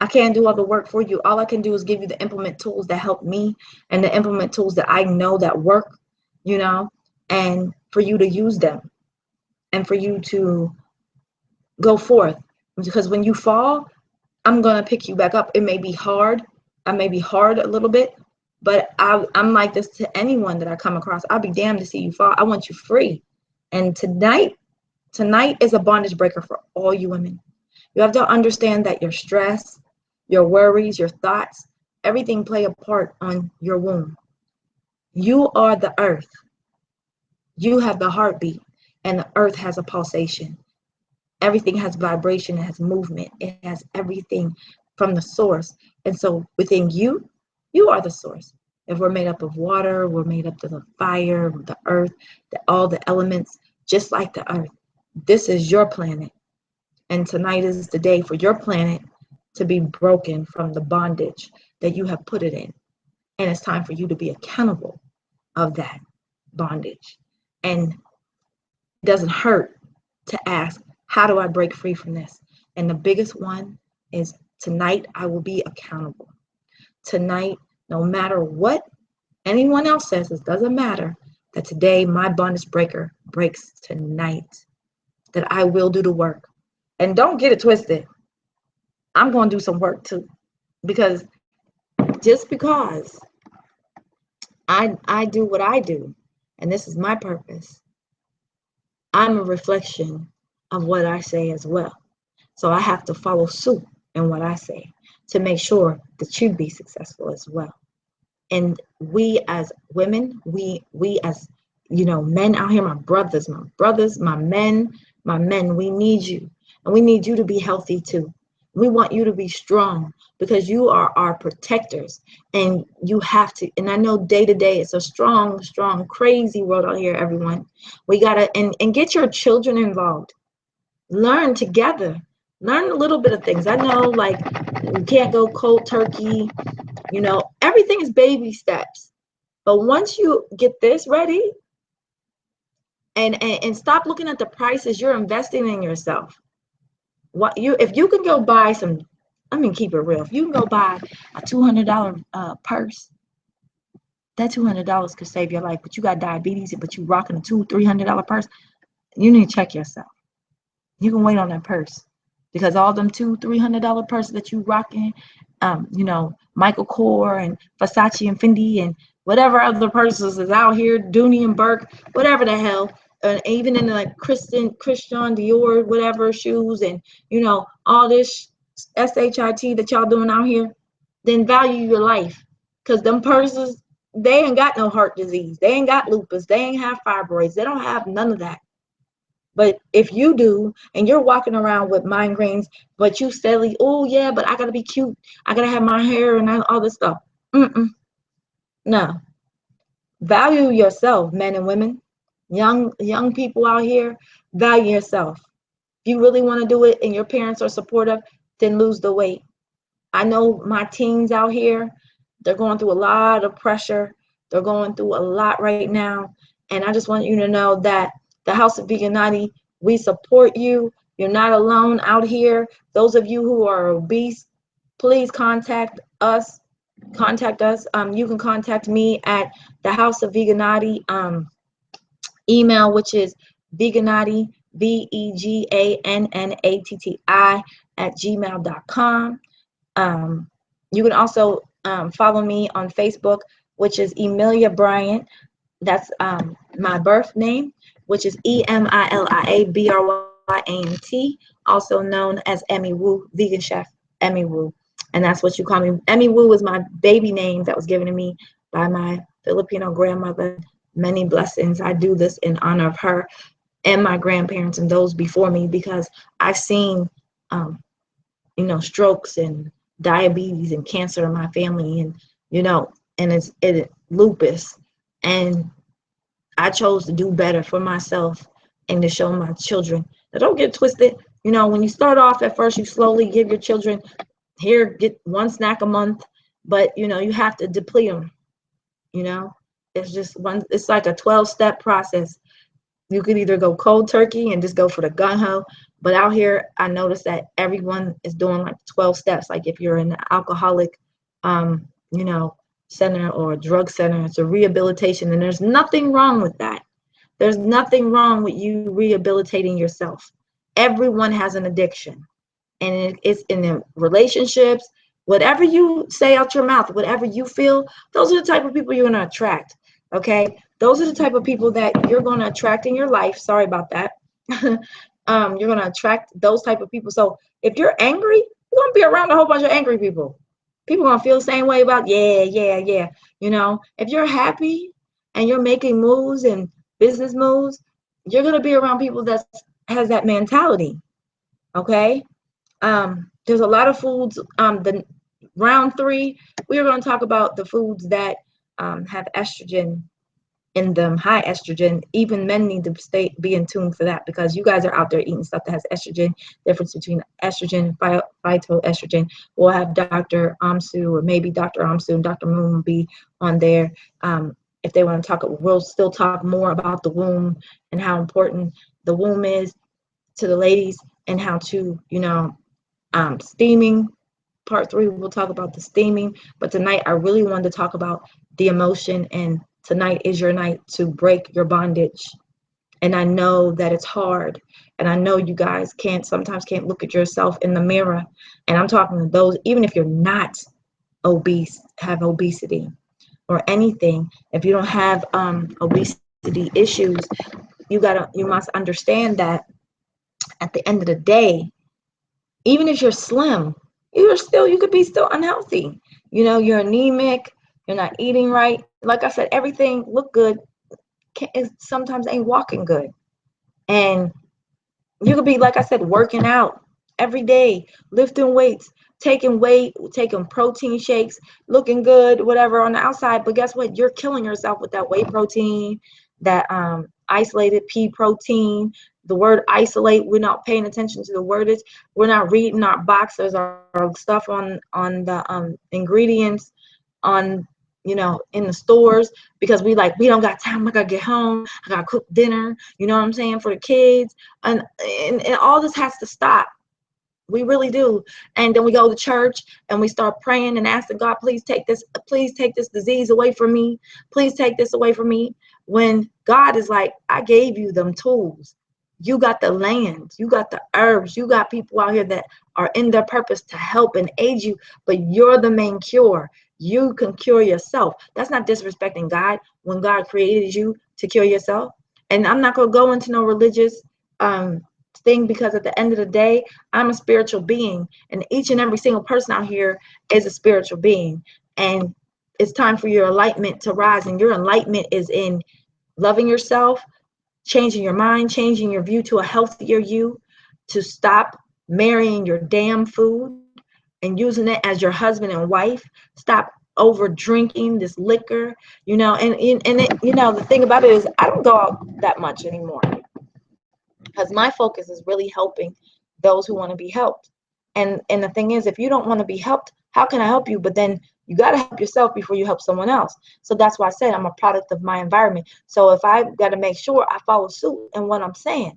I can't do all the work for you. All I can do is give you the implement tools that help me and the implement tools that I know that work, and for you to use them and for you to go forth. Because when you fall, I'm going to pick you back up. It may be hard. I may be hard a little bit, but I'm like this to anyone that I come across. I'll be damned to see you fall. I want you free. And tonight is a bondage breaker for all you women. You have to understand that your stress, your worries, your thoughts, everything play a part on your womb. You are the earth. You have the heartbeat, and the earth has a pulsation. Everything has vibration, it has movement, it has everything from the source. And so within you, you are the source. If we're made up of water, we're made up of the fire, the earth, all the elements, just like the earth. This is your planet. And tonight is the day for your planet to be broken from the bondage that you have put it in. And it's time for you to be accountable of that bondage. And it doesn't hurt to ask, how do I break free from this? And the biggest one is tonight I will be accountable. Tonight, no matter what anyone else says, it doesn't matter, that today my bondage breaker breaks tonight, that I will do the work. And don't get it twisted. I'm going to do some work too, because just because I do what I do, and this is my purpose, I'm a reflection of what I say as well. So I have to follow suit in what I say to make sure that you be successful as well. And we as women, we as, men out here, my brothers, my men, we need you. And we need you to be healthy too. We want you to be strong, because you are our protectors, and you have to. And I know day to day it's a strong, crazy world out here, everyone. We gotta and get your children involved. Learn together. Learn a little bit of things. I know, like, you can't go cold turkey. Everything is baby steps. But once you get this ready, and stop looking at the prices, you're investing in yourself. If you can go buy some, I mean, keep it real. If you can go buy a $200 purse, that $200 could save your life. But you got diabetes, but you rocking a $200-300 purse, you need to check yourself. You can wait on that purse, because all them $200-300 purses that you rocking, Michael Kors and Versace and Fendi and whatever other purses is out here, Dooney and Burke, whatever the hell, even in like Christian Dior, whatever shoes, and all this shit that y'all doing out here, then value your life, because them purses, they ain't got no heart disease, they ain't got lupus, they ain't have fibroids, they don't have none of that. But if you do, and you're walking around with migraines, but you steadily, oh yeah, but I gotta be cute, I gotta have my hair and all this stuff. No. Value yourself, men and women, young people out here. Value yourself. If you really want to do it, and your parents are supportive, then lose the weight. I know my teens out here, they're going through a lot of pressure. They're going through a lot right now. And I just want you to know that the House of Veganati, we support you. You're not alone out here. Those of you who are obese, please contact us. You can contact me at the House of Veganati email, which is veganati, VEGANNATTI @gmail.com. You can also follow me on Facebook, which is Emilia Bryant. That's my birth name, which is EMILIA BRYANT, also known as Emmy Wu, vegan chef Emmy Wu. And that's what you call me. Emmy Wu is my baby name that was given to me by my Filipino grandmother. Many blessings. I do this in honor of her and my grandparents and those before me, because I've seen strokes and diabetes and cancer in my family, and it's lupus, and I chose to do better for myself and to show my children. Now, don't get twisted. When you start off at first, you slowly give your children, here, get one snack a month, but you have to deplete them. It's just it's like a 12-step process. You could either go cold turkey and just go for the gun ho, but out here I noticed that everyone is doing like 12 steps. Like if you're in an alcoholic center or a drug center, it's a rehabilitation, and there's nothing wrong with that. There's nothing wrong with you rehabilitating yourself. Everyone has an addiction, and it's in the relationships. Whatever you say out your mouth, whatever you feel, those are the type of people you're going to attract. Okay, those are the type of people that you're going to attract in your life. Sorry about that. You're going to attract those type of people. So if you're angry, you're going to be around a whole bunch of angry people. People are going to feel the same way about, yeah. If you're happy and you're making moves and business moves, you're going to be around people that has that mentality. Okay. There's a lot of foods. The round 3, we are going to talk about the foods that have estrogen in them, high estrogen. Even men need to be in tune for that, because you guys are out there eating stuff that has estrogen. Difference between estrogen and phytoestrogen. We'll have Dr. Amsu, or maybe Dr. Amsu and Dr. Moon will be on there. If they want to talk, we'll still talk more about the womb and how important the womb is to the ladies, and how to, steaming. Part 3, we'll talk about the steaming. But tonight I really wanted to talk about the emotion, and tonight is your night to break your bondage. And I know that it's hard. And I know you guys sometimes can't look at yourself in the mirror. And I'm talking to those, even if you're not obese, have obesity or anything, if you don't have obesity issues, you must understand that at the end of the day, even if you're slim, you could be still unhealthy. You're anemic, you're not eating right. Like I said, everything look good sometimes ain't walking good. And you could be, like I said, working out every day, lifting weights, taking protein shakes, looking good, whatever on the outside. But guess what? You're killing yourself with that whey protein, that isolated pea protein. The word isolate, we're not paying attention to the wordage. We're not reading our boxes or stuff on the ingredients on in the stores, because we don't got time. I gotta get home, I gotta cook dinner, you know what I'm saying, for the kids. And all this has to stop. We really do. And then we go to church and we start praying and asking God, please take this disease away from me, please take this away from me, when God is like, I gave you them tools. You got the land, you got the herbs, you got people out here that are in their purpose to help and aid you, but you're the main cure. You can cure yourself. That's not disrespecting God when God created you to cure yourself. And I'm not going to go into no religious thing, because at the end of the day, I'm a spiritual being, and each and every single person out here is a spiritual being. And it's time for your enlightenment to rise. And your enlightenment is in loving yourself, changing your mind, changing your view to a healthier you, to stop marrying your damn food and using it as your husband and wife. Stop over drinking this liquor, and the thing about it is, I don't go out that much anymore, because my focus is really helping those who want to be helped. And the thing is, if you don't want to be helped, how can I help you? But then you got to help yourself before you help someone else. So that's why I said I'm a product of my environment. So if I got to make sure I follow suit in what I'm saying,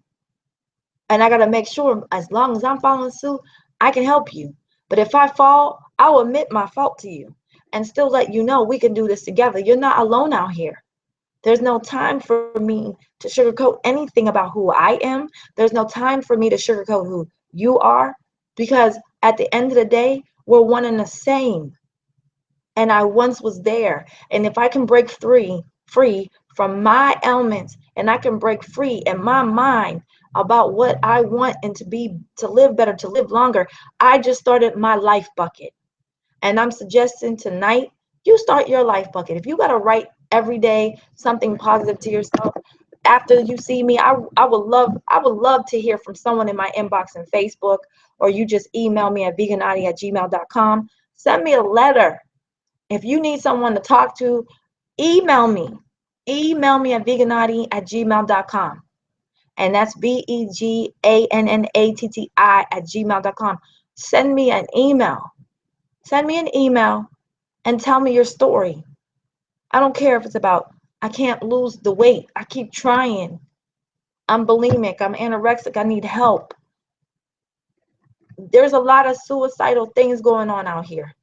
and I got to make sure, as long as I'm following suit, I can help you. But if I fall, I'll admit my fault to you and still let you know we can do this together. You're not alone out here. There's no time for me to sugarcoat anything about who I am. There's no time for me to sugarcoat who you are, because at the end of the day, we're one and the same. And I once was there. And if I can break free from my elements, and I can break free in my mind about what I want and to live better, to live longer, I just started my life bucket. And I'm suggesting tonight, you start your life bucket. If you got to write every day something positive to yourself, after you see me, I would love to hear from someone in my inbox in Facebook, or you just email me at veganati@gmail.com. Send me a letter. If you need someone to talk to, email me. Email me at veganati@gmail.com. And that's VEGANNATTI@gmail.com. Send me an email. Send me an email and tell me your story. I don't care if it's about, I can't lose the weight, I keep trying, I'm bulimic, I'm anorexic, I need help. There's a lot of suicidal things going on out here.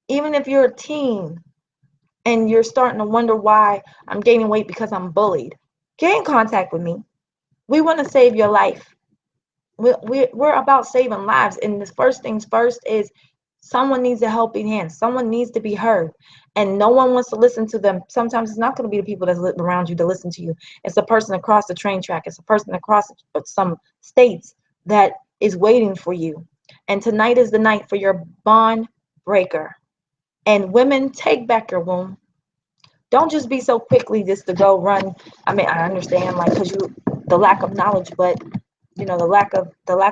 Even if you're a teen and you're starting to wonder why I'm gaining weight because I'm bullied, get in contact with me. We want to save your life. We're about saving lives. And the first things first is, someone needs a helping hand. Someone needs to be heard. And no one wants to listen to them. Sometimes it's not going to be the people that's around you to listen to you. It's the person across the train track. It's a person across some states that is waiting for you. And tonight is the night for your bond breaker. And women, take back your womb. Don't just be so quickly just to go run. I mean, I understand, like, because the lack of knowledge, but the lack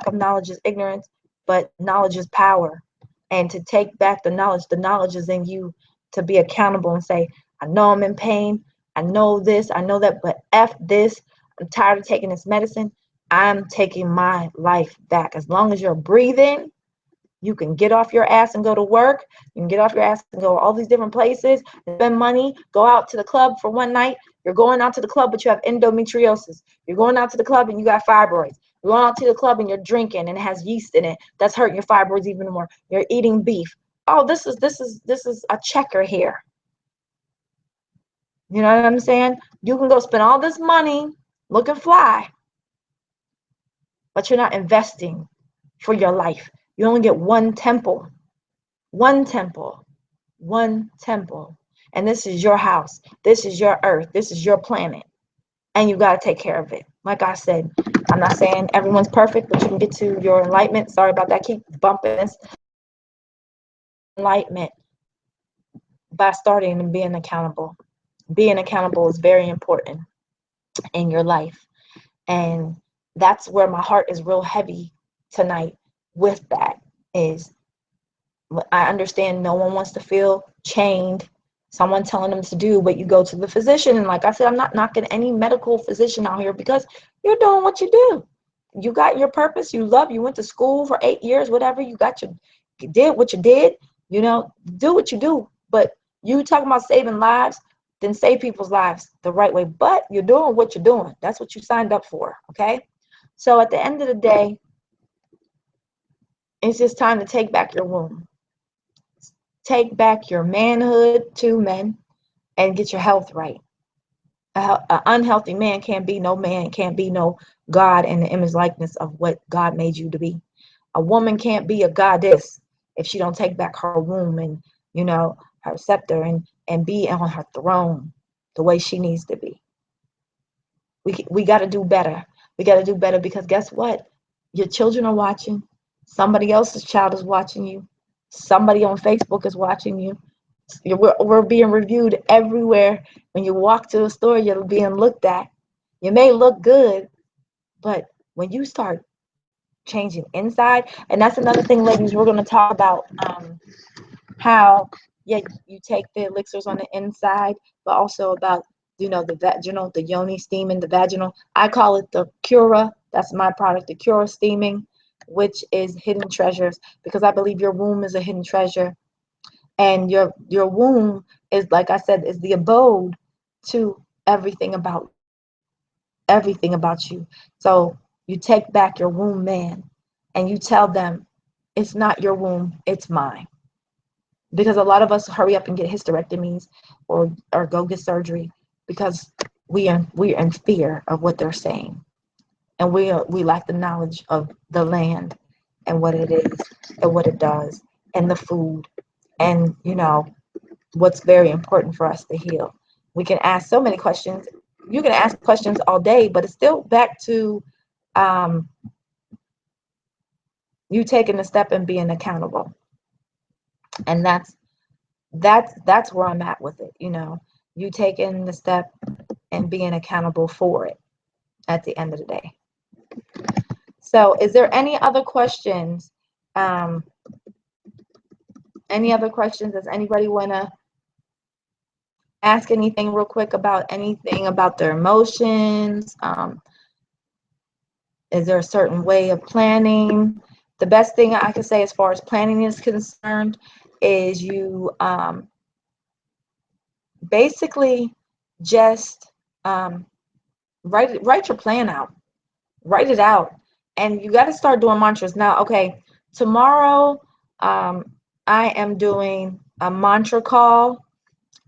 of knowledge is ignorance, but knowledge is power. And to take back the knowledge is in you, to be accountable and say, I know I'm in pain, I know this, I know that, but F this, I'm tired of taking this medicine. I'm taking my life back. As long as you're breathing, you can get off your ass and go to work. You can get off your ass and go all these different places, spend money, go out to the club for one night. You're going out to the club, but you have endometriosis. You're going out to the club and you got fibroids. You're going out to the club and you're drinking and it has yeast in it. That's hurting your fibroids even more. You're eating beef. Oh, this is a checker here. You know what I'm saying? You can go spend all this money looking fly, but you're not investing for your life. You only get one temple, one temple, one temple. And this is your house. This is your earth. This is your planet. And you got to take care of it. Like I said, I'm not saying everyone's perfect, but you can get to your enlightenment. Sorry about that. Keep bumping this. Enlightenment by starting and being accountable. Being accountable is very important in your life. And that's where my heart is real heavy tonight with that is I understand no one wants to feel chained, someone telling them to do, but you go to the physician. And like I said, I'm not knocking any medical physician out here because you're doing what you do. You got your purpose, you love, you went to school for 8 years, whatever, you did what you did, do what you do. But you talking about saving lives, then save people's lives the right way. But you're doing what you're doing. That's what you signed up for, okay? So at the end of the day, it's just time to take back your womb. Take back your manhood, to men, and get your health right. An unhealthy man can't be no man, can't be no God in the image likeness of what God made you to be. A woman can't be a goddess if she don't take back her womb and, her scepter and be on her throne the way she needs to be. We got to do better. We got to do better because guess what? Your children are watching. Somebody else's child is watching you. Somebody on Facebook is watching you. We're being reviewed everywhere. When you walk to a store, you're being looked at. You may look good, but when you start changing inside, and that's another thing, ladies, we're going to talk about how, yeah, you take the elixirs on the inside, but also about, the vaginal, the yoni steaming, the vaginal. I call it the Cura. That's my product, the Cura steaming, which is hidden treasures, because I believe your womb is a hidden treasure. And your womb is, like I said, is the abode to everything about you. So you take back your womb man and you tell them it's not your womb, it's mine. Because a lot of us hurry up and get hysterectomies or go get surgery because we're in fear of what they're saying. And we lack the knowledge of the land and what it is and what it does and the food and what's very important for us to heal. We can ask so many questions. You can ask questions all day, but it's still back to you taking a step and being accountable. And that's where I'm at with it. You taking the step and being accountable for it at the end of the day. So is there any other questions? Any other questions? Does anybody want to ask anything real quick about anything about their emotions? Is there a certain way of planning? The best thing I can say as far as planning is concerned is you basically just write your plan out. Write it out. And you got to start doing mantras. Now, okay, tomorrow I am doing a mantra call.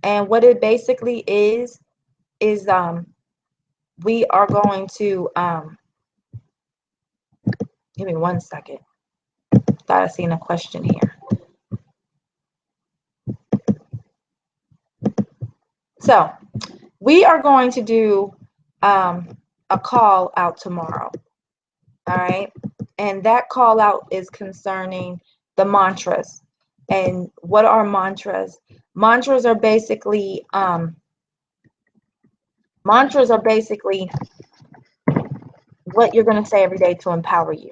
And what it basically is we are going to, give me 1 second. Thought I seen a question here. So we are going to do a call out tomorrow. All right. And that call out is concerning the mantras. And what are mantras? Mantras are basically what you're going to say every day to empower you.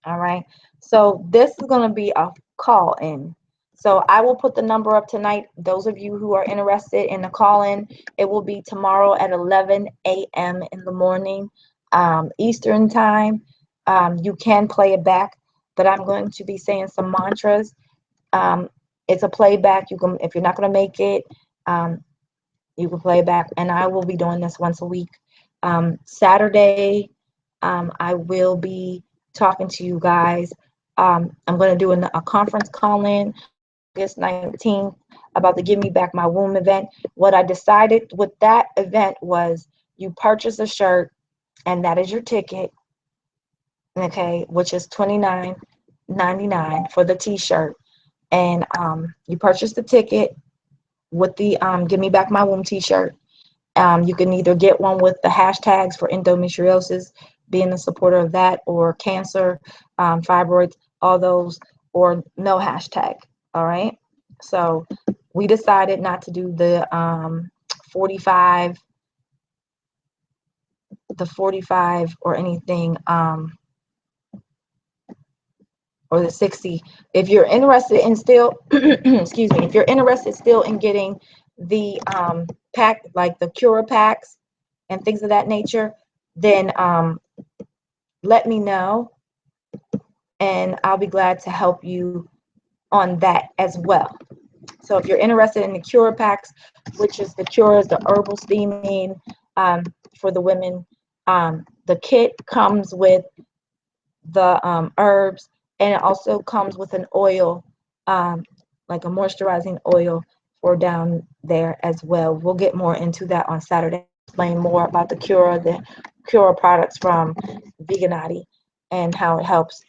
All right. So this is going to be a call in. So I will put the number up tonight. Those of you who are interested in the call in, it will be tomorrow at 11 a.m. in the morning, Eastern time. You can play it back, but I'm going to be saying some mantras. It's a playback. You can, if you're not going to make it, you can play it back. And I will be doing this once a week. Saturday, I will be talking to you guys. I'm going to do a conference call in August 19th about the Give Me Back My Womb event. What I decided with that event was you purchase a shirt and that is your ticket, okay, which is $29.99 for the t-shirt. And you purchase the ticket with the Give Me Back My Womb t-shirt. You can either get one with the hashtags for endometriosis, being a supporter of that, or cancer, fibroids, all those, or no hashtag. All right. So we decided not to do the 45, or anything, or the 60. If you're interested in still, excuse me, if you're interested still in getting the pack, like the Cura packs and things of that nature, then let me know and I'll be glad to help you on that as well. So if you're interested in the Cura packs, which is the Cures, the herbal steaming for the women, the kit comes with the herbs, and it also comes with an oil, like a moisturizing oil for down there as well. We'll get more into that on Saturday, explain more about the Cura products from Veganati and how it helps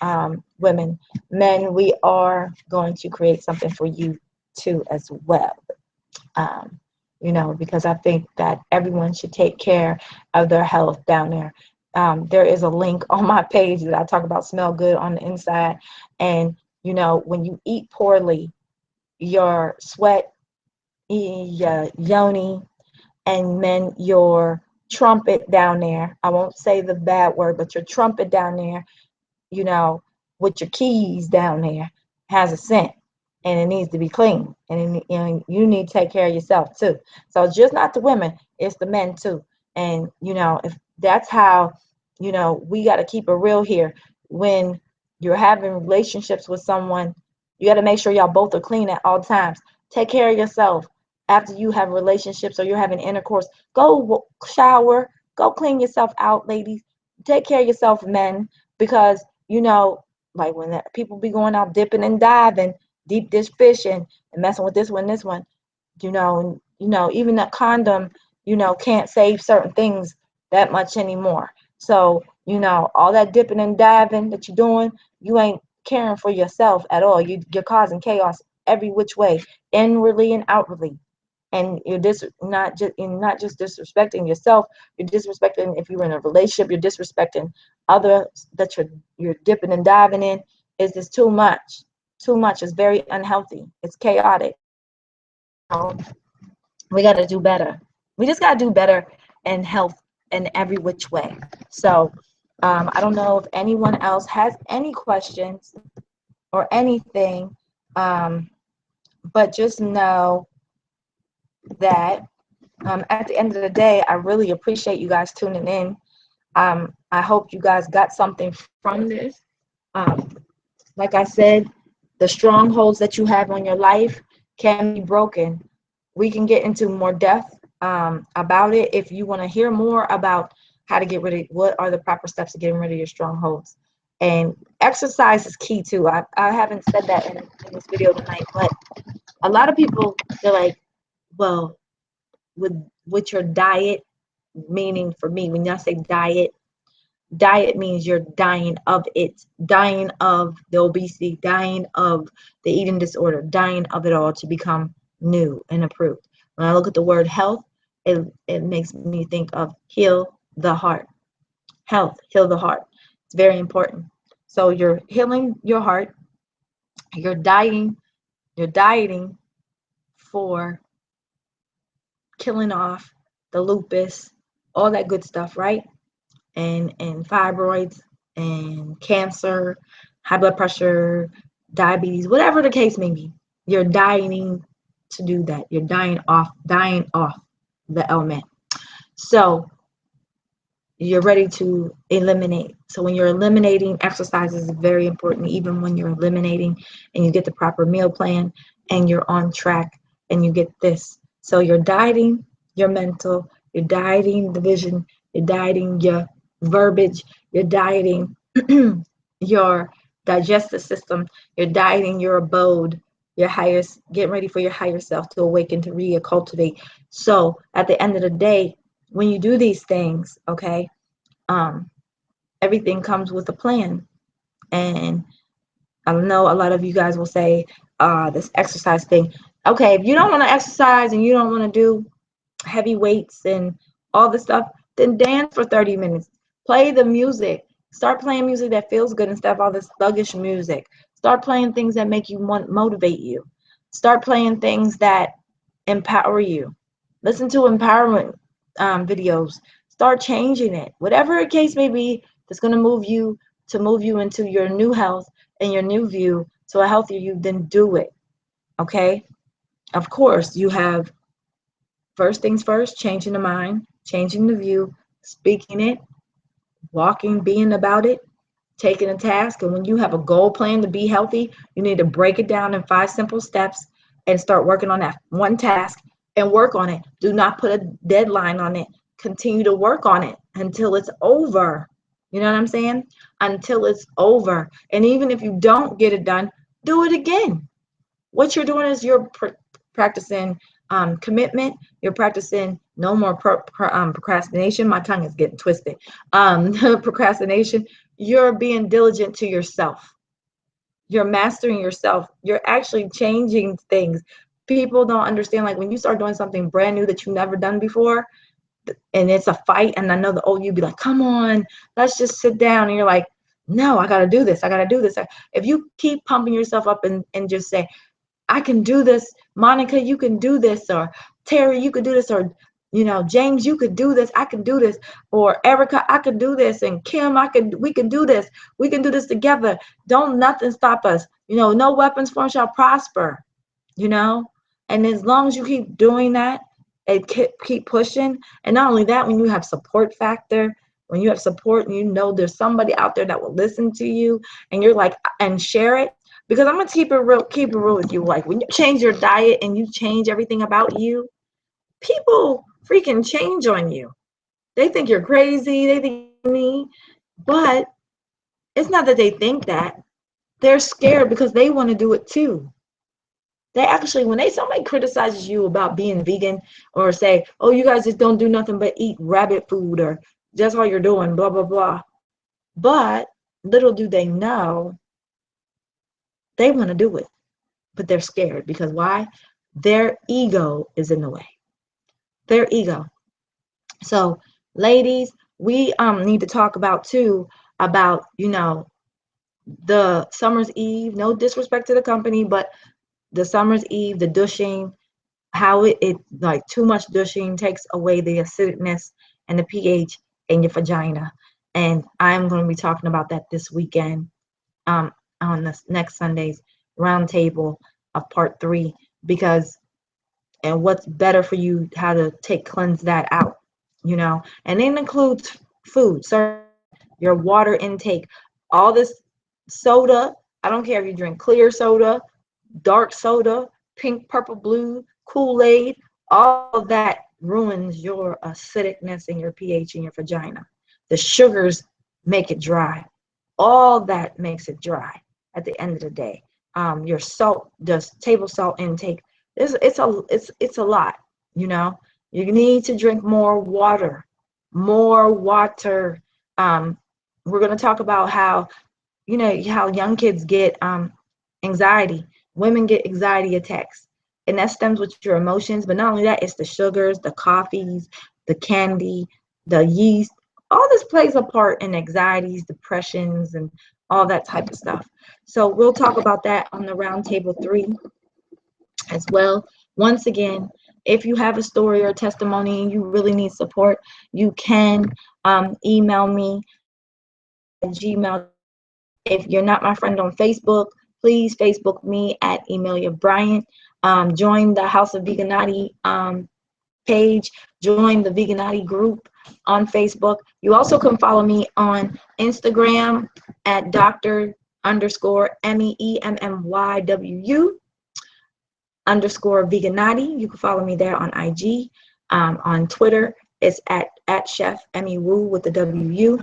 women. Men, we are going to create something for you too as well. Because I think that everyone should take care of their health down there. There is a link on my page that I talk about smell good on the inside. And, when you eat poorly, your sweat, your yoni, and then your trumpet down there, I won't say the bad word, but your trumpet down there, with your keys down there, has a scent. And it needs to be clean, and you need to take care of yourself too. So it's just not the women, it's the men too. And if that's how, we got to keep it real here. When you're having relationships with someone, you got to make sure y'all both are clean at all times. Take care of yourself. After you have relationships or you're having intercourse, go shower, go clean yourself out, ladies. Take care of yourself, men, because like when people be going out dipping and diving, deep dish fishing, and messing with this one, even that condom, can't save certain things that much anymore. So, all that dipping and diving that you're doing, you ain't caring for yourself at all. You're causing chaos every which way, inwardly and outwardly. And you're not just disrespecting yourself, you're disrespecting, if you're in a relationship, you're disrespecting others that you're dipping and diving in. Is this too much? Too much. Is very unhealthy. It's chaotic. We got to do better. We just got to do better in health in every which way. So I don't know if anyone else has any questions or anything, but just know that at the end of the day, I really appreciate you guys tuning in. I hope you guys got something from this. Like I said, the strongholds that you have on your life can be broken. We can get into more depth about it if you want to hear more about how to get rid of, what are the proper steps to getting rid of your strongholds. And exercise is key too. I haven't said that in this video tonight, but a lot of people, they're like, well, with your diet, meaning for me, when I say diet means you're dying of it, dying of the obesity, dying of the eating disorder, dying of it all to become new and approved. When I look at the word health, it makes me think of heal the heart. Health, heal the heart. It's very important. So you're healing your heart, you're dieting for killing off the lupus, all that good stuff, right? And fibroids and cancer, high blood pressure, diabetes, whatever the case may be. You're dying to do that. You're dying off the element. So you're ready to eliminate. So when you're eliminating, exercise is very important, even when you're eliminating and you get the proper meal plan and you're on track and you get this. So you're dieting your mental, you're dieting the vision, you're dieting your verbiage, you're dieting your digestive system, you're dieting your abode, your highest, getting ready for your higher self to awaken, to recultivate. So at the end of the day, when you do these things, okay, um, everything comes with a plan. And I know a lot of you guys will say, this exercise thing. Okay, if you don't want to exercise and you don't want to do heavy weights and all this stuff, then dance for 30 minutes. Play the music. Start playing music that feels good instead of all this thuggish music. Start playing things that make you want, motivate you. Start playing things that empower you. Listen to empowerment videos. Start changing it. Whatever the case may be, that's going to move you into your new health and your new view to a healthier you, then do it. Okay? Of course, you have first things first, changing the mind, changing the view, speaking it, walking, being about it, taking a task. And when you have a goal plan to be healthy, you need to break it down in 5 simple steps and start working on that one task and work on it. Do not put a deadline on it. Continue to work on it until it's over. You know what I'm saying? Until it's over. And even if you don't get it done, do it again. What you're doing is you're practicing commitment. You're practicing no more procrastination. My tongue is getting twisted. Procrastination. You're being diligent to yourself. You're mastering yourself. You're actually changing things. People don't understand, like when you start doing something brand new that you've never done before, and it's a fight, and I know the old you be like, come on, let's just sit down. And you're like, no, I got to do this. I got to do this. If you keep pumping yourself up and just say, I can do this. Monica, you can do this. Or Terry, you could do this. Or, James, you could do this. I can do this. Or Erica, I could do this. And Kim, we can do this. We can do this together. Don't nothing stop us. No weapons formed shall prosper, And as long as you keep doing that and keep pushing, and not only that, when you have support factor, when you have support and there's somebody out there that will listen to you, and you're like, and share it. Because I'm gonna keep it real with you. Like when you change your diet and you change everything about you, people freaking change on you. They think you're crazy, they think you're me, but it's not that they think that. They're scared because they want to do it too. They actually, when somebody criticizes you about being vegan, or say, oh, you guys just don't do nothing but eat rabbit food, or that's all you're doing, blah, blah, blah. But little do they know, they want to do it, but they're scared. Because why? Their ego is in the way. Their ego. So, ladies, we need to talk about too, about, the summer's eve. No disrespect to the company, but the summer's eve, the douching, how it like too much douching takes away the acidicness and the pH in your vagina. And I'm going to be talking about that this weekend, on this next Sunday's roundtable of part 3, because and what's better for you, how to cleanse that out, and it includes food, your water intake, all this soda. I don't care if you drink clear soda, dark soda, pink, purple, blue, Kool-Aid, all of that ruins your acidicness and your pH in your vagina. The sugars make it dry. All that makes it dry at the end of the day. Your salt, just table salt intake, it's a lot. You need to drink more water. More water. We're going to talk about how how young kids get anxiety. Women get anxiety attacks, and that stems with your emotions. But not only that, it's the sugars, the coffees, the candy, the yeast. All this plays a part in anxieties, depressions, and all that type of stuff. So we'll talk about that on the roundtable 3 as well. Once again, if you have a story or testimony and you really need support, you can email me at gmail. If you're not my friend on Facebook, please Facebook me at Emilia Bryant. Join the House of Veganati page. Join the Veganati group on Facebook. You also can follow me on Instagram at Dr._Emmy EMMYWU_Veganati. You can follow me there on IG. On Twitter, it's at Chef Emmy Woo with the WU.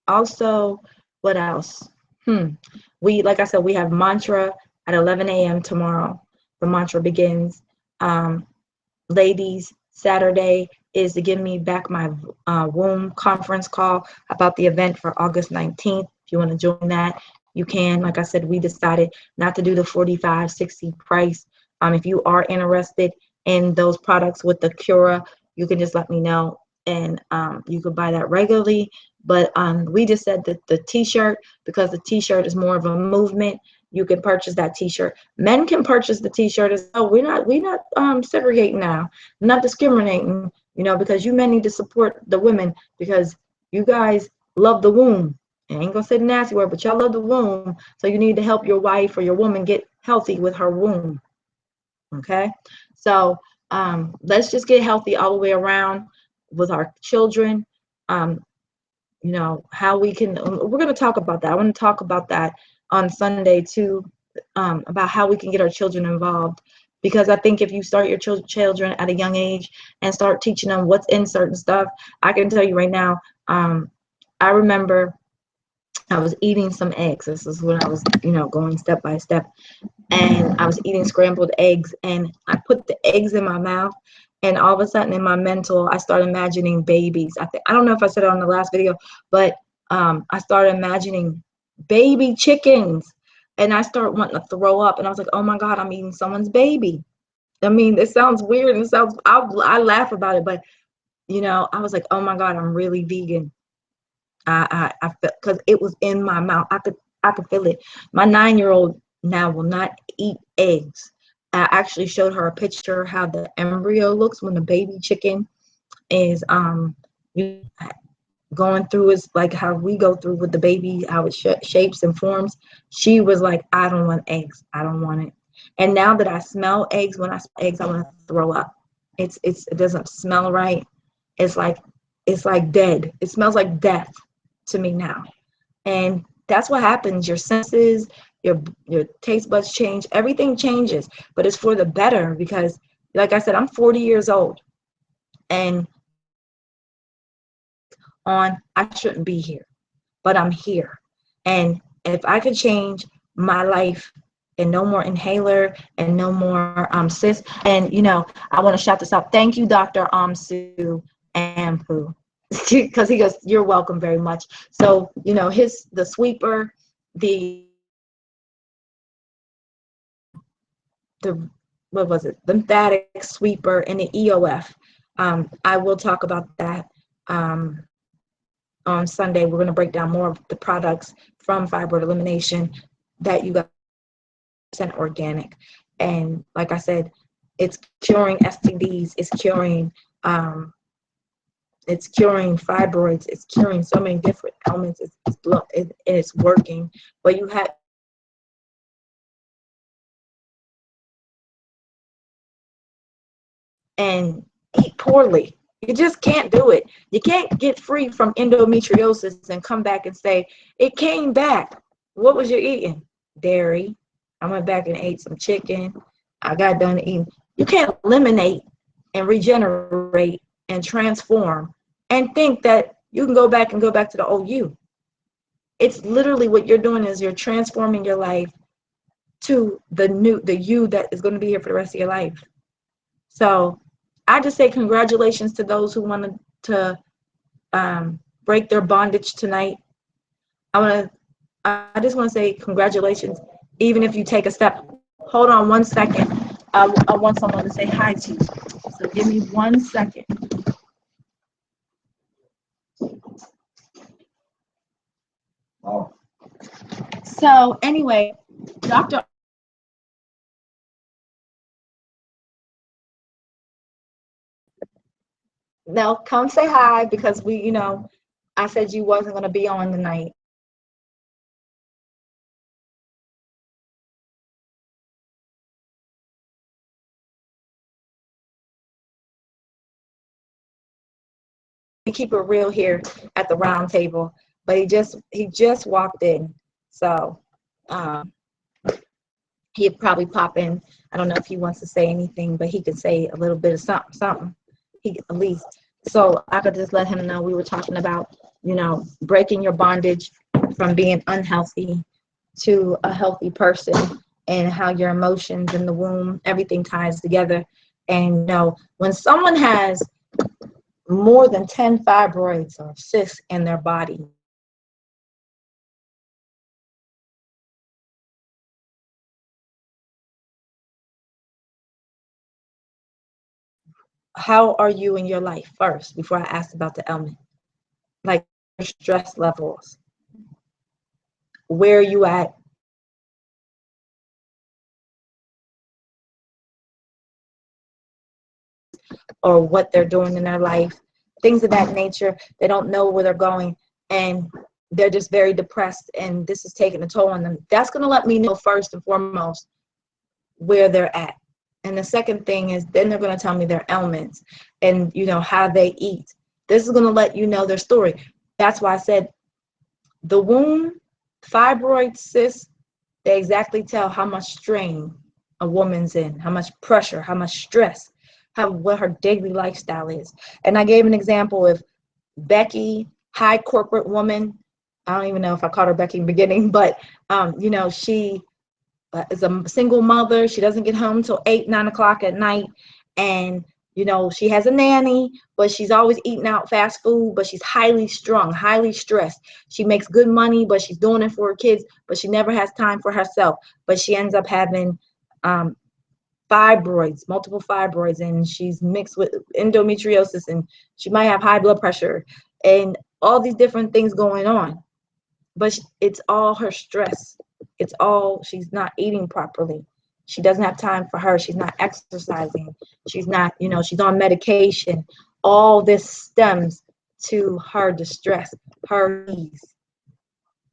Also, what else? Like I said, we have mantra at 11 a.m. tomorrow. The mantra begins. Ladies, Saturday is the Give Me Back My Womb conference call about the event for August 19th. If you want to join that, you can. Like I said, we decided not to do the $45.60 price. If you are interested in those products with the Cura, you can just let me know, and you could buy that regularly. But we just said that the t-shirt, because the t-shirt is more of a movement, you can purchase that t-shirt. Men can purchase the t-shirt as well. We're not segregating now, not discriminating, because you men need to support the women, because you guys love the womb. I ain't gonna say the nasty word, but y'all love the womb. So you need to help your wife or your woman get healthy with her womb. Okay, so let's just get healthy all the way around with our children. How we can, we're going to talk about that. I want to talk about that on Sunday too, about how we can get our children involved, because I think if you start your children at a young age and start teaching them what's in certain stuff, I can tell you right now, I remember I was eating some eggs. This is when I was, going step by step, and I was eating scrambled eggs, and I put the eggs in my mouth, and all of a sudden in my mental, I started imagining babies. I don't know if I said it on the last video, but I started imagining baby chickens, and I started wanting to throw up, and I was like, oh my God, I'm eating someone's baby. I mean, it sounds weird, and I laugh about it, but I was like, oh my God, I'm really vegan. I felt, because it was in my mouth. I could feel it. My 9-year-old now will not eat eggs. I actually showed her a picture how the embryo looks when the baby chicken is going through, is like how we go through with the baby, how it shapes and forms. She was like, I don't want eggs. I don't want it. And now that I smell eggs, when I smell eggs, I want to throw up. It doesn't smell right. It's like dead. It smells like death to me now. And that's what happens. Your senses, your taste buds change, everything changes, but it's for the better, because like I said, I'm 40 years old, and I shouldn't be here, but I'm here. And if I could change my life, and no more inhaler, and no more cysts, and I want to shout this out. Thank you, Dr. Amsu Ampu. Because he goes, you're welcome very much. So the sweeper, the what was it, lymphatic sweeper, and the EOF. I will talk about that on Sunday. We're going to break down more of the products from fibroid elimination that you got organic. And like I said, it's curing STDs, it's curing fibroids, it's curing so many different ailments. It's working, but you have and eat poorly. You just can't do it. You can't get free from endometriosis and come back and say, it came back. What was you eating? Dairy. I went back and ate some chicken. I got done eating. You can't eliminate and regenerate and transform and think that you can go back to the old you. It's literally what you're doing is you're transforming your life to the you that is going to be here for the rest of your life. So I just say congratulations to those who wanted to break their bondage tonight. I just want to say congratulations, even if you take a step. Hold on 1 second. I want someone to say hi to you. So give me 1 second. Oh. So anyway, Dr. Now come say hi, because I said you wasn't going to be on tonight. We keep it real here at the round table, but he just walked in, so he'd probably pop in. I don't know if he wants to say anything, but he could say a little bit of something. He at least, so I could just let him know we were talking about breaking your bondage from being unhealthy, to a healthy person, and how your emotions in the womb, everything ties together. And when someone has more than 10 fibroids or cysts in their body, how are you in your life first before I asked about the ailment? Like your stress levels, where are you at? Or what they're doing in their life, things of that nature. They don't know where they're going, and they're just very depressed, and this is taking a toll on them. That's going to let me know first and foremost where they're at. And the second thing is, then they're going to tell me their ailments and how they eat. This is going to let you know their story. That's why I said the womb, fibroid, cysts, they exactly tell how much strain a woman's in, how much pressure, how much stress, what her daily lifestyle is. And I gave an example of Becky, high corporate woman. I don't even know if I called her Becky in the beginning, but she is a single mother. She doesn't get home till 8, 9 o'clock at night, and she has a nanny, but she's always eating out fast food. But she's highly strung, highly stressed. She makes good money, but she's doing it for her kids. But she never has time for herself. But she ends up having fibroids, multiple fibroids, and she's mixed with endometriosis, and she might have high blood pressure and all these different things going on. But it's all her stress. It's all, she's not eating properly. She doesn't have time for her. She's not exercising. She's not, she's on medication. All this stems to her distress, her ease.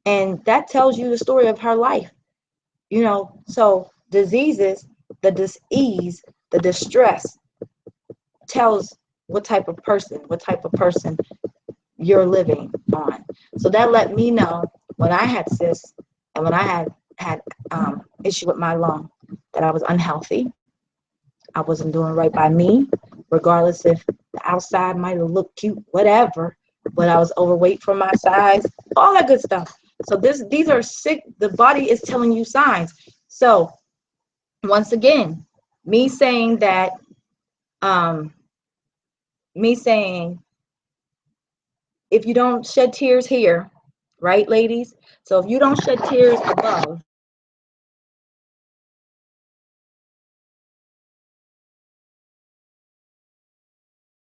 And that tells you the story of her life. So diseases, the dis-ease, the distress tells what type of person you're living on. So that let me know when I had cysts and when I had issue with my lung, that I was unhealthy. I wasn't doing right by me, regardless if the outside might have looked cute, whatever, but I was overweight for my size, all that good stuff. So these are sick. The body is telling you signs. So once again, me saying if you don't shed tears here, right, ladies? So if you don't shed tears above,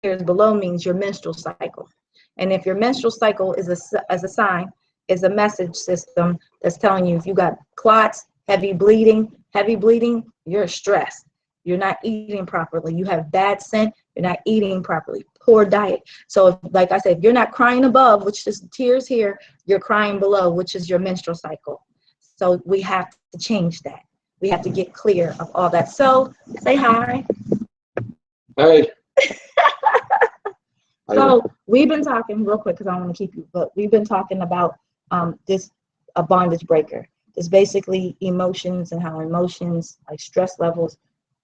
tears below means your menstrual cycle. And if your menstrual cycle is as a sign, is a message system that's telling you if you got clots, heavy bleeding, you're stressed. You're not eating properly. You have bad scent. You're not eating properly. Poor diet. So, like I said, if you're not crying above, which is tears here, you're crying below, which is your menstrual cycle. So we have to change that. We have to get clear of all that. So say hi. Hey. So we've been talking real quick because I don't want to keep you, but we've been talking about a bondage breaker. It's basically emotions and how emotions, like stress levels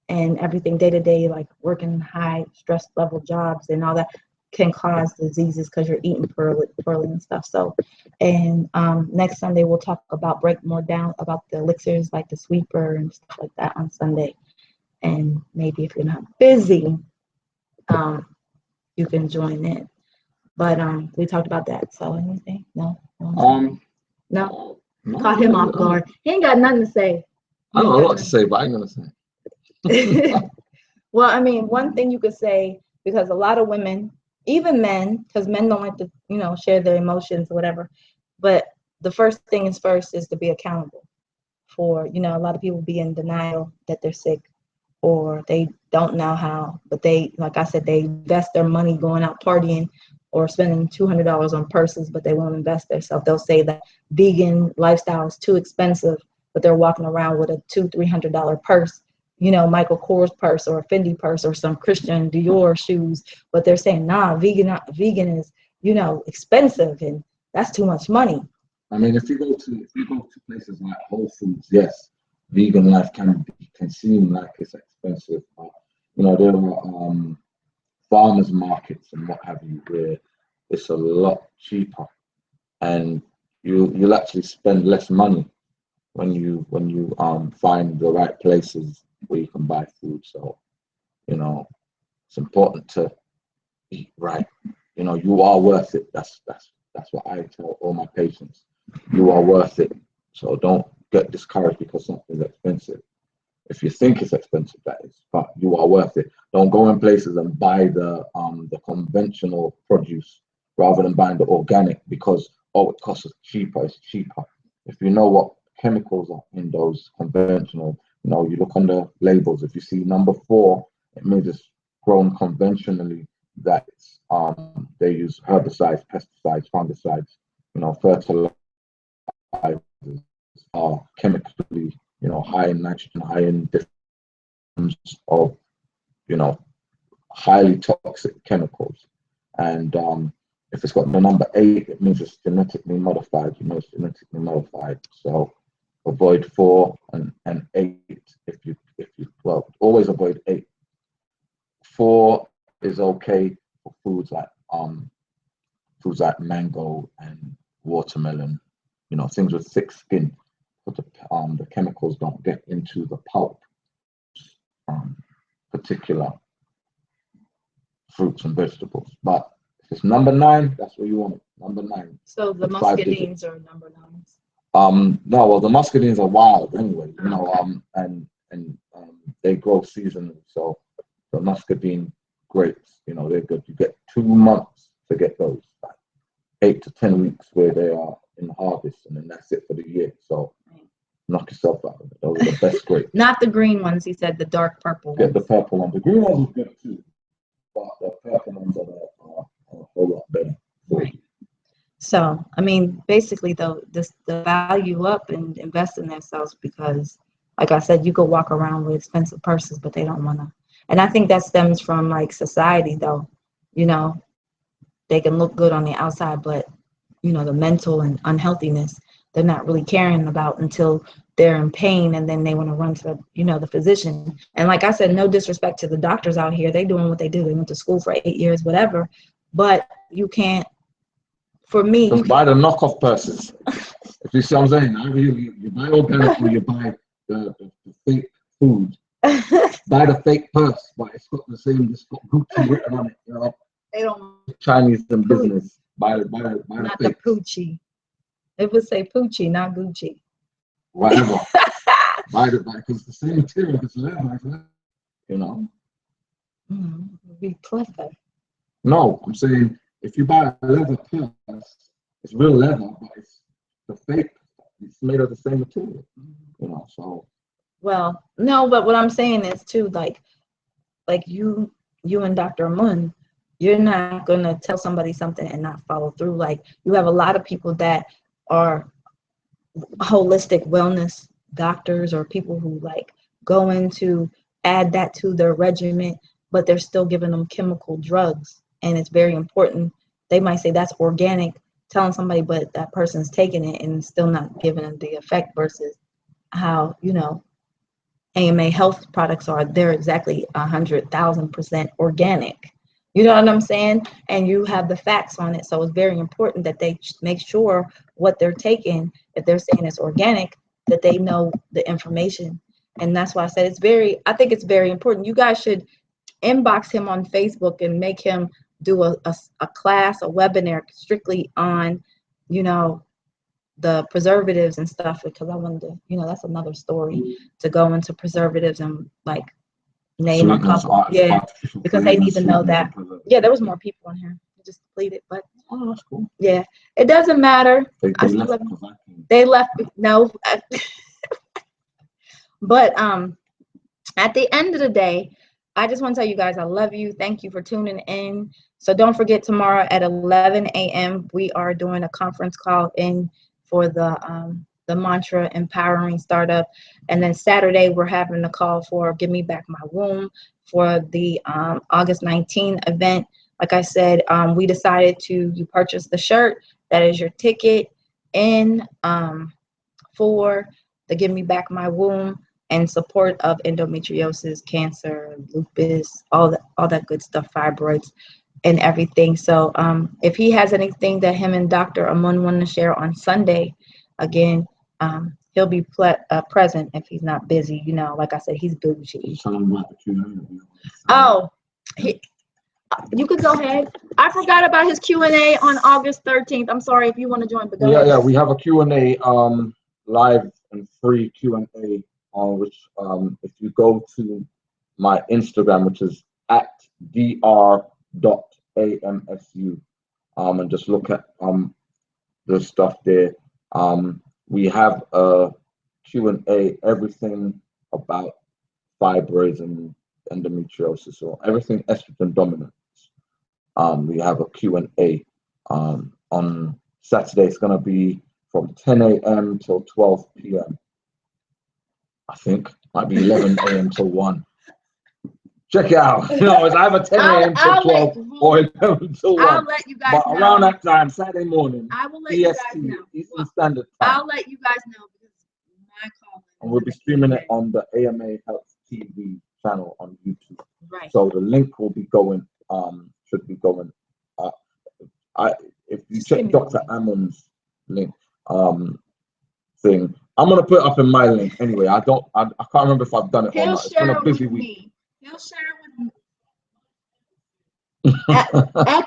and everything day to day, like working high stress level jobs and all that, can cause diseases because you're eating poorly and stuff. So, and next Sunday we'll talk about, break more down about the elixirs, like the sweeper and stuff like that on Sunday. And maybe if you're not busy, you can join in. But we talked about that. So anything? No. No. Caught him off guard. He ain't got nothing to say. I don't know what to say, but I ain't gonna say. Well, I mean, one thing you could say, because a lot of women, even men, because men don't like to, share their emotions or whatever. But the first thing is to be accountable for, a lot of people be in denial that they're sick, or they don't know how, but they, like I said, they invest their money going out partying or spending $200 on purses, but they won't invest themselves. They'll say that vegan lifestyle is too expensive, but they're walking around with a $200-300 purse, Michael Kors purse or a Fendi purse or some Christian Dior shoes, but they're saying, nah, vegan is, expensive, and that's too much money. I mean, if you go to places like Whole Foods, yes, vegan life can seem like it's expensive, but there are farmers markets and what have you where it's a lot cheaper, and you'll actually spend less money when you find the right places where you can buy food. So, you know, it's important to eat right. You know, you are worth it. That's what I tell all my patients. You are worth it. So don't get discouraged because something's expensive. If you think it's expensive, that is, but you are worth it. Don't go in places and buy the conventional produce rather than buying the organic because it costs us cheaper. It's cheaper. If you know what chemicals are in those conventional, you look on the labels. If you see number 4, it means it's grown conventionally. That they use herbicides, pesticides, fungicides, fertilizers are chemically, high in nitrogen, high in different of, you know, highly toxic chemicals. And if it's got the number 8, it means it's genetically modified. It's genetically modified. So avoid 4 and 8 if you always avoid 8. 4 is okay for foods like mango and watermelon, things with thick skin, but the chemicals don't get into the pulp. Particular fruits and vegetables. But if it's number 9, that's what you want. Number 9. So the muscadines are number 9s. No, well, the muscadines are wild anyway, and they grow seasonally. So the muscadine grapes, they're good. You get 2 months to get those, like 8 to 10 weeks where they are in harvest, and then that's it for the year. So knock yourself out of it. Those are the best grapes. Not the green ones, he said, the dark purple ones. Get the purple one. The green ones are good too, but the purple ones are a whole lot better. Right. So, I mean, basically, though, the value up and invest in themselves because, like I said, you could walk around with expensive purses, but they don't want to. And I think that stems from, like, society, though. They can look good on the outside, but, the mental and unhealthiness, they're not really caring about until they're in pain, and then they want to run to the physician. And like I said, no disrespect to the doctors out here, they doing what they do. They went to school for 8 years, whatever, but you can't. For me, just buy the knockoff purses. If you see what I'm saying, you buy organic or you buy the fake food. Buy the fake purse, but it's got it's got Gucci written on it. They don't. Chinese in business. Buy the not fake. The Gucci. It would say Pucci, not Gucci. Whatever. buy because it's the same material. It's leather, Be clever. No, I'm saying if you buy a leather purse, it's real leather, but it's the fake. It's made of the same material. So. Well, no, but what I'm saying is too, like you and Dr. Mun, you're not gonna tell somebody something and not follow through. Like you have a lot of people that are holistic wellness doctors or people who like go into add that to their regimen, but they're still giving them chemical drugs, and it's very important. They might say that's organic, telling somebody, but that person's taking it and still not giving them the effect versus how AMA health products are. They're exactly 100,000% organic. You know what I'm saying? And you have the facts on it. So it's very important that they make sure what they're taking, if they're saying it's organic, that they know the information. And that's why I said I think it's very important. You guys should inbox him on Facebook and make him do a class, a webinar strictly on, the preservatives and stuff, because I wanted to, that's another story to go into preservatives and like name a couple. Yeah, because they need to know that. Yeah, there was more people in here. Just deleted, but that's cool. Yeah, it doesn't matter. They left. No, but at the end of the day, I just want to tell you guys I love you. Thank you for tuning in. So don't forget, tomorrow at 11 a.m. we are doing a conference call in for the Mantra Empowering Startup. And then Saturday, we're having a call for Give Me Back My Womb for the August 19th event. Like I said, we decided you purchase the shirt. That is your ticket in for the Give Me Back My Womb and support of endometriosis, cancer, lupus, all that good stuff, fibroids and everything. So if he has anything that him and Dr. Amun want to share on Sunday, again, he'll be present if he's not busy. You know, like I said, he's bougie. Oh, you could go ahead. I forgot about his Q&A on August 13th. I'm sorry if you want to join, but go ahead. Yeah, we have a Q&A, live and free Q&A, which if you go to my Instagram, which is at dr.amsu, and just look at the stuff there. We have a Q&A, everything about fibroids and endometriosis, or everything estrogen dominant. We have a Q&A on Saturday. It's going to be from 10 a.m. till 12 p.m. I think might be 11 a.m. till 1. Check it out. You know, it's either 10 a.m. till 12 or 11 till 1. I'll let you guys know. But around that time, Saturday morning, I will let you guys know. Eastern Standard Time. I'll let you guys know because my call. And we'll be streaming it on the AMA Health TV channel on YouTube. Right. So the link will be going. Should be going. If you check Dr. Ammon's link thing, I'm gonna put it up in my link anyway. I can't remember if I've done it or not. It's been a busy week. He'll share it with me. At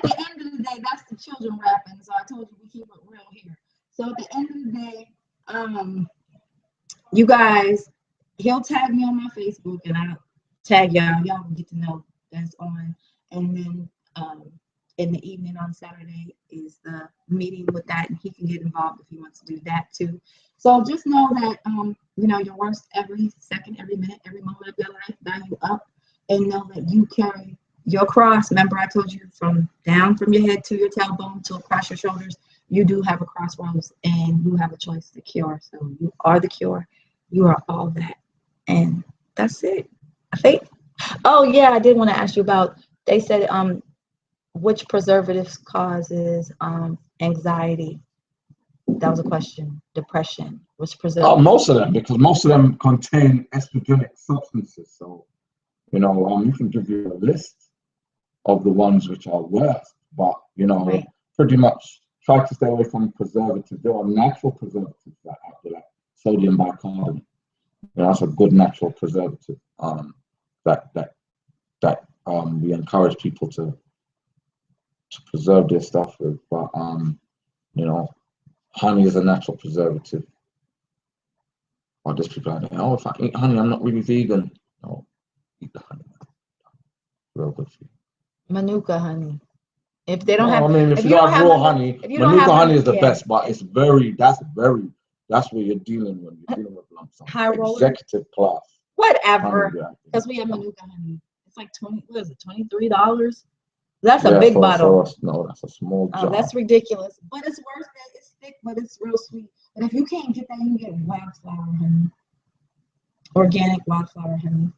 the end of the day, that's the children rapping. So I told you we keep it real here. So at the end of the day, you guys, he'll tag me on my Facebook and I'll tag y'all. Y'all will get to know that's on. And then in the evening on Saturday is the meeting with that, and he can get involved if he wants to do that too. So just know that you know, your worst every second, every minute, every moment of your life value up, and know that you carry your cross. Remember, I told you from down from your head to your tailbone to across your shoulders, you do have a crossroads, and you have a choice to cure. So you are the cure. You are all that, and that's it. I think. Oh yeah, I did want to ask you about. They said which preservatives causes anxiety? That was a question. Depression. Which preservative? Most of them, because most of them contain estrogenic substances. So, you know, you can give you a list of the ones which are worst, but you know, right, pretty much try to stay away from preservatives. There are natural preservatives that out there, like sodium bicarbonate. You know, that's a good natural preservative. That we encourage people to preserve their stuff with. But you know, honey is a natural preservative. Or just people out there, oh, if I eat honey, I'm not really vegan. No, eat the honey. Real good for you. Manuka honey. If they don't have, I mean, if you don't have raw honey, Manuka honey is the best, but it's that's what you're dealing with. You're dealing with high roller, executive class. Whatever. Because we have Manuka honey. It's like $23. That's a big bottle. No, that's a small jar. That's ridiculous. But it's worth it. It's thick, but it's real sweet. But if you can't get that, you can get wildflower honey. Organic wildflower honey.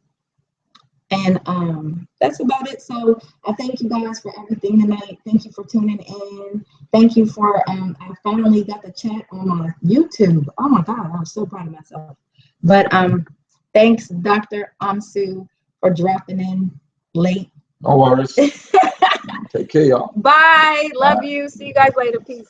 And that's about it. So I thank you guys for everything tonight. Thank you for tuning in. Thank you for I finally got the chat on my YouTube. Oh my God, I'm so proud of myself. But thanks, Dr. Amsu, for dropping in late. No worries. Take care, y'all. Bye. Love you. See you guys later. Peace.